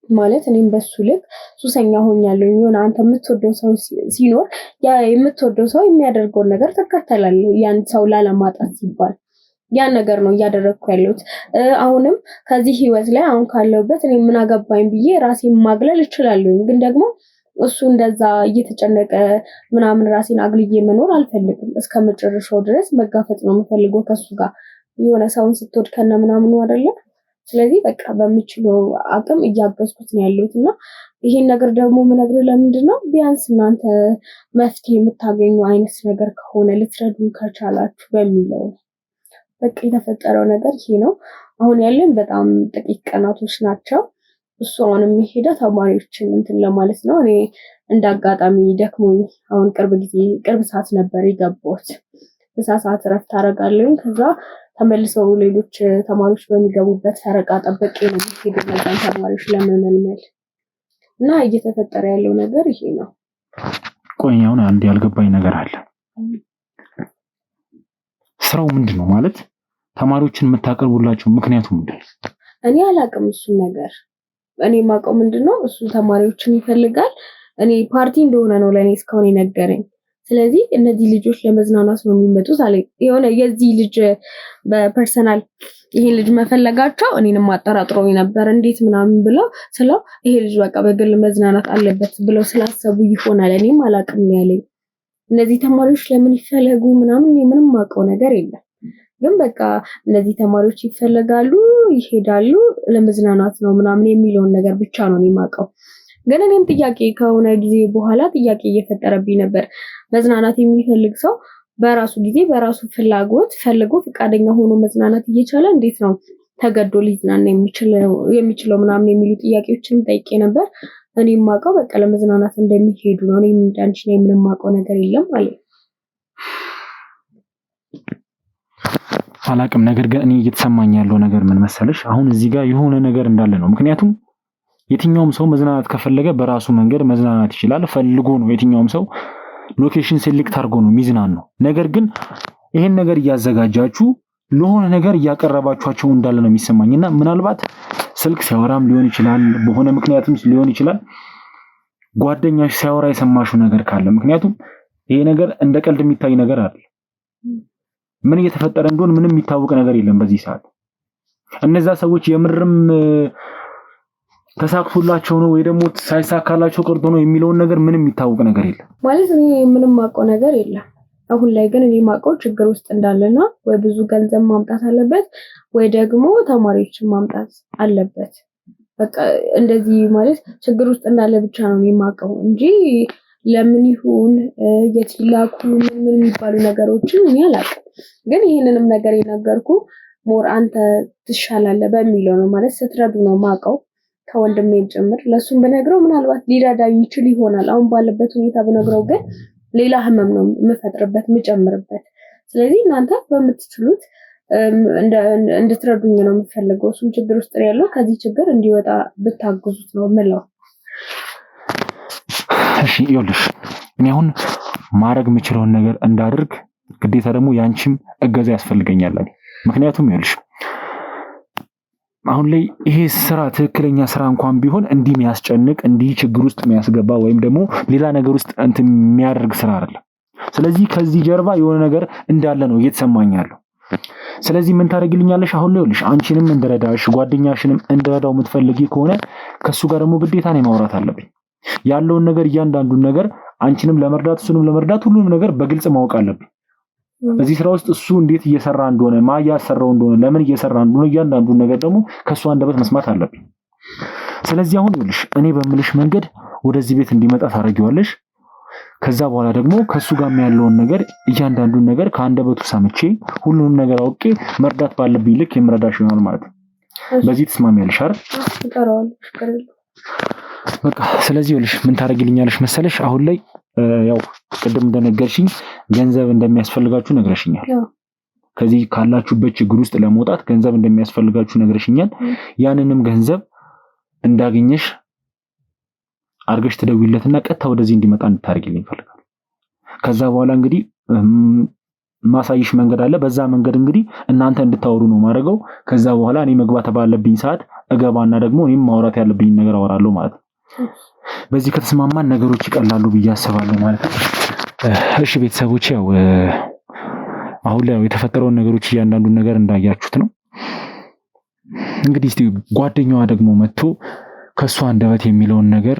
ማለት እኔም በሱ ልክ ሱሰኛ ሆኛለሁ። የሆነ አንተ የምትወደው ሰው ሲኖር ያ የምትወደው ሰው የሚያደርገውን ነገር ትከተላለህ፣ ያን ሰው ላለማጣት ሲባል ያን ነገር ነው እያደረግኩ ያለሁት። አሁንም ከዚህ ህይወት ላይ አሁን ካለሁበት እኔ ምን አገባኝ ብዬ ራሴን ማግለል እችላለሁ። ግን ደግሞ እሱ እንደዛ እየተጨነቀ ምናምን ራሴን አግልዬ መኖር አልፈልግም። እስከመጨረሻው ድረስ መጋፈጥ ነው የምፈልገው ከሱ ጋር። የሆነ ሰውን ስትወድ ከነ ምናምኑ አይደለ። ስለዚህ በቃ በምችለው አቅም እያገዝኩት ነው ያለሁት እና ይሄን ነገር ደግሞ ምነግርህ ለምንድን ነው ቢያንስ እናንተ መፍትሄ የምታገኙ አይነት ነገር ከሆነ ልትረዱን ከቻላችሁ በሚለው በቃ የተፈጠረው ነገር ይሄ ነው። አሁን ያለን በጣም ጥቂት ቀናቶች ናቸው። እሱ አሁን የሚሄደው ተማሪዎችን እንትን ለማለት ነው። እኔ እንዳጋጣሚ ደክሞኝ አሁን ቅርብ ሰዓት ነበር የገባሁት። ምሳ ሰዓት እረፍት አደርጋለሁ። ከዛ ተመልሰው ሌሎች ተማሪዎች በሚገቡበት ፈረቃ ጠብቄ ነው የሚሄደው እነዛን ተማሪዎች ለመመልመል እና እየተፈጠረ ያለው ነገር ይሄ ነው። ቆይ አሁን አንድ ያልገባኝ ነገር አለ። ስራው ምንድነው ማለት ተማሪዎችን የምታቀርቡላቸው ምክንያቱ ምንድነው? እኔ አላውቅም እሱን ነገር። እኔ የማውቀው ምንድነው እሱ ተማሪዎችን ይፈልጋል። እኔ ፓርቲ እንደሆነ ነው ለኔ እስካሁን የነገረኝ። ስለዚህ እነዚህ ልጆች ለመዝናናት ነው የሚመጡት አለ። የሆነ የዚህ ልጅ በፐርሰናል ይሄን ልጅ መፈለጋቸው እኔንም አጠራጥሮኝ ነበር። እንዴት ምናምን ብለው ስለው ይሄ ልጅ በቃ በግል መዝናናት አለበት ብለው ስላሰቡ ይሆናል። እኔም አላውቅም ያለኝ። እነዚህ ተማሪዎች ለምን ይፈለጉ ምናምን ምንም ማውቀው ነገር የለም። ግን በቃ እነዚህ ተማሪዎች ይፈለጋሉ፣ ይሄዳሉ፣ ለመዝናናት ነው ምናምን የሚለውን ነገር ብቻ ነው የማውቀው። ግን እኔም ጥያቄ ከሆነ ጊዜ በኋላ ጥያቄ እየፈጠረብኝ ነበር። መዝናናት የሚፈልግ ሰው በራሱ ጊዜ በራሱ ፍላጎት ፈልጎ ፈቃደኛ ሆኖ መዝናናት እየቻለ እንዴት ነው ተገዶ ሊዝናና የሚችለው ምናምን የሚሉ ጥያቄዎችንም ጠይቄ ነበር። እኔም የማውቀው በቃ ለመዝናናት እንደሚሄዱ ነው። እኔም እንዳንቺ ነው ምንም የማውቀው ነገር የለም ማለት አላውቅም። ነገር ግን እኔ እየተሰማኝ ያለው ነገር ምን መሰለሽ፣ አሁን እዚህ ጋር የሆነ ነገር እንዳለ ነው። ምክንያቱም የትኛውም ሰው መዝናናት ከፈለገ በራሱ መንገድ መዝናናት ይችላል። ፈልጎ ነው የትኛውም ሰው ሎኬሽን ሴሌክት አድርጎ ነው ሚዝናን ነው። ነገር ግን ይሄን ነገር እያዘጋጃችሁ ለሆነ ነገር እያቀረባችኋቸው እንዳለ ነው የሚሰማኝና ምናልባት ስልክ ሲያወራም ሊሆን ይችላል፣ በሆነ ምክንያትም ሊሆን ይችላል ጓደኛሽ ሲያወራ የሰማሽው ነገር ካለ፣ ምክንያቱም ይሄ ነገር እንደ ቀልድ የሚታይ ነገር አይደል። ምን እየተፈጠረ እንደሆነ ምንም የሚታወቅ ነገር የለም በዚህ ሰዓት። እነዛ ሰዎች የምርም ተሳክቶላቸው ነው ወይ ደግሞ ሳይሳካላቸው ቀርቶ ነው የሚለውን ነገር ምንም የሚታወቅ ነገር የለም ማለት እኔ ምንም ማውቀው ነገር የለም። አሁን ላይ ግን እኔ ማውቀው ችግር ውስጥ እንዳለና ወይ ብዙ ገንዘብ ማምጣት አለበት ወይ ደግሞ ተማሪዎችን ማምጣት አለበት። በቃ እንደዚህ ማለት ችግር ውስጥ እንዳለ ብቻ ነው የማውቀው እንጂ ለምን ይሁን የትላኩ ምን የሚባሉ ነገሮችን እኔ አላውቅም። ግን ይሄንንም ነገር የነገርኩ ሞር አንተ ትሻላለህ በሚለው ነው ማለት ስትረዱ ነው ማውቀው ከወንድሜም ጭምር። ለሱም በነግረው ምናልባት ሊረዳ ይችል ይሆናል። አሁን ባለበት ሁኔታ በነግረው ግን ሌላ ህመም ነው የምፈጥርበት የምጨምርበት። ስለዚህ እናንተ በምትችሉት እንድትረዱኝ ነው የምፈልገው። እሱም ችግር ውስጥ ያለው ከዚህ ችግር እንዲወጣ ብታግዙት ነው የምለው። እሺ ይኸውልሽ፣ እኔ አሁን ማድረግ የምችለውን ነገር እንዳደርግ ግዴታ ደግሞ ያንቺም እገዛ ያስፈልገኛል። ምክንያቱም ይኸውልሽ አሁን ላይ ይሄ ስራ ትክክለኛ ስራ እንኳን ቢሆን እንዲህ የሚያስጨንቅ እንዲህ ችግር ውስጥ የሚያስገባ ወይም ደግሞ ሌላ ነገር ውስጥ እንትን የሚያደርግ ስራ አይደለም። ስለዚህ ከዚህ ጀርባ የሆነ ነገር እንዳለ ነው እየተሰማኝ ያለው። ስለዚህ ምን ታደርግልኛለሽ? አሁን ላይ ይኸውልሽ አንቺንም እንደረዳሽ ጓደኛሽንም እንደረዳው የምትፈልጊ ከሆነ ከሱ ጋር ደግሞ ግዴታ ነው ማውራት አለብኝ። ያለውን ነገር እያንዳንዱን ነገር አንቺንም ለመርዳት እሱንም ለመርዳት ሁሉንም ነገር በግልጽ ማወቅ አለብኝ። በዚህ ስራ ውስጥ እሱ እንዴት እየሰራ እንደሆነ ማያሰራው እንደሆነ ለምን እየሰራ እንደሆነ እያንዳንዱን ነገር ደግሞ ከሱ አንደበት መስማት አለብኝ። ስለዚህ አሁን ይኸውልሽ እኔ በምልሽ መንገድ ወደዚህ ቤት እንዲመጣ ታደርጊዋለሽ። ከዛ በኋላ ደግሞ ከሱ ጋር ያለውን ነገር እያንዳንዱን ነገር ከአንደበቱ ሰምቼ ሁሉንም ነገር አውቄ መርዳት ባለብኝ ልክ የምረዳሽ ይሆናል ማለት ነው። በዚህ ትስማሚያለሽ አይደል? በቃ ስለዚህ ይኸውልሽ ምን ታደርጊልኛለሽ መሰለሽ፣ አሁን ላይ ያው ቅድም እንደነገርሽኝ ገንዘብ እንደሚያስፈልጋችሁ ነግረሽኛል። ከዚህ ካላችሁበት ችግር ውስጥ ለመውጣት ገንዘብ እንደሚያስፈልጋችሁ ነግረሽኛል። ያንንም ገንዘብ እንዳገኘሽ አርገሽ ትደውይለትና ቀጥታ ወደዚህ እንዲመጣ እንድታርጊልኝ ፈልጋለሁ። ከዛ በኋላ እንግዲህ ማሳይሽ መንገድ አለ። በዛ መንገድ እንግዲህ እናንተ እንድታወሩ ነው ማድረገው። ከዛ በኋላ እኔ መግባት ባለብኝ ሰዓት እገባና ደግሞ እኔም ማውራት ያለብኝ ነገር አወራለሁ ማለት ነው። በዚህ ከተስማማን ነገሮች ይቀላሉ ብዬ አስባለሁ ማለት ነው። እሺ ቤተሰቦች፣ ያው አሁን ላይ የተፈጠረውን ነገሮች እያንዳንዱን ነገር እንዳያችሁት ነው። እንግዲህ እስቲ ጓደኛዋ ደግሞ መጥቶ ከሷ አንደበት የሚለውን ነገር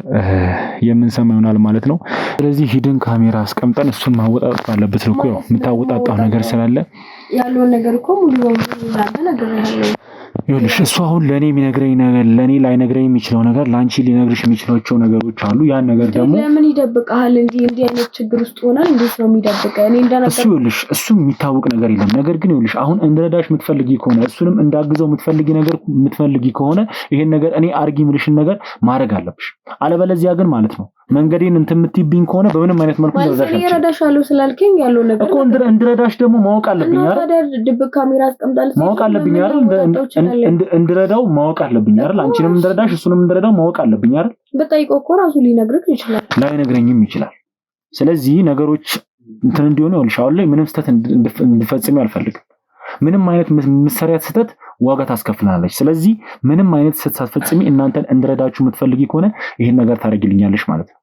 የምንሰማ ይሆናል ማለት ነው። ስለዚህ ሂድን ካሜራ አስቀምጠን እሱን ማወጣጣት አለበት ነው። ያው የምታወጣጣው ነገር ስላለ ያለውን ነገር እኮ ሙሉ በሙሉ ነገር ያለው ይኸውልሽ እሱ አሁን ለኔ የሚነግረኝ ነገር ለኔ ላይነግረኝ የሚችለው ነገር ላንቺ ሊነግርሽ የሚችላቸው ነገሮች አሉ። ያን ነገር ደግሞ ለምን ይደብቃል? እንዲህ አይነት ችግር ውስጥ ሆናል። እንዴት ነው የሚደብቀው? እኔ እንደነበር እሱ ይኸውልሽ እሱ የሚታወቅ ነገር የለም። ነገር ግን ይኸውልሽ አሁን እንድረዳሽ የምትፈልጊ ከሆነ እሱንም እንዳግዘው የምትፈልጊ ከሆነ ይሄን ነገር እኔ አርጊ የምልሽን ነገር ማድረግ አለብሽ። አለበለዚያ ግን ማለት ነው መንገዴን እንትን የምትይብኝ ከሆነ በምንም አይነት መልኩ እንደረዳሽ እረዳሻለሁ ስላልከኝ ያለው ነገር እኮ እንድረዳሽ ደግሞ ማወቅ አለብኝ አይደል? ድብቅ ካሜራ አስቀምጣለሁ ማወቅ አለብኝ አይደል? እንድረዳው ማወቅ አለብኝ አይደል? አንቺንም እንድረዳሽ እሱንም እንድረዳው ማወቅ አለብኝ አይደል? በጠይቀው እኮ ራሱ ሊነግርህ ይችላል፣ ላይነግረኝም ይችላል። ስለዚህ ነገሮች እንትን እንዲሆኑ ይኸውልሽ አሁን ላይ ምንም ስህተት እንድፈጽሚ አልፈልግም። ምንም አይነት መሰሪያት ስህተት ዋጋ ታስከፍላለች። ስለዚህ ምንም አይነት ስህተት ሳትፈጽሚ እናንተን እንድረዳችሁ የምትፈልጊ ከሆነ ይሄን ነገር ታደርጊልኛለሽ ማለት ነው።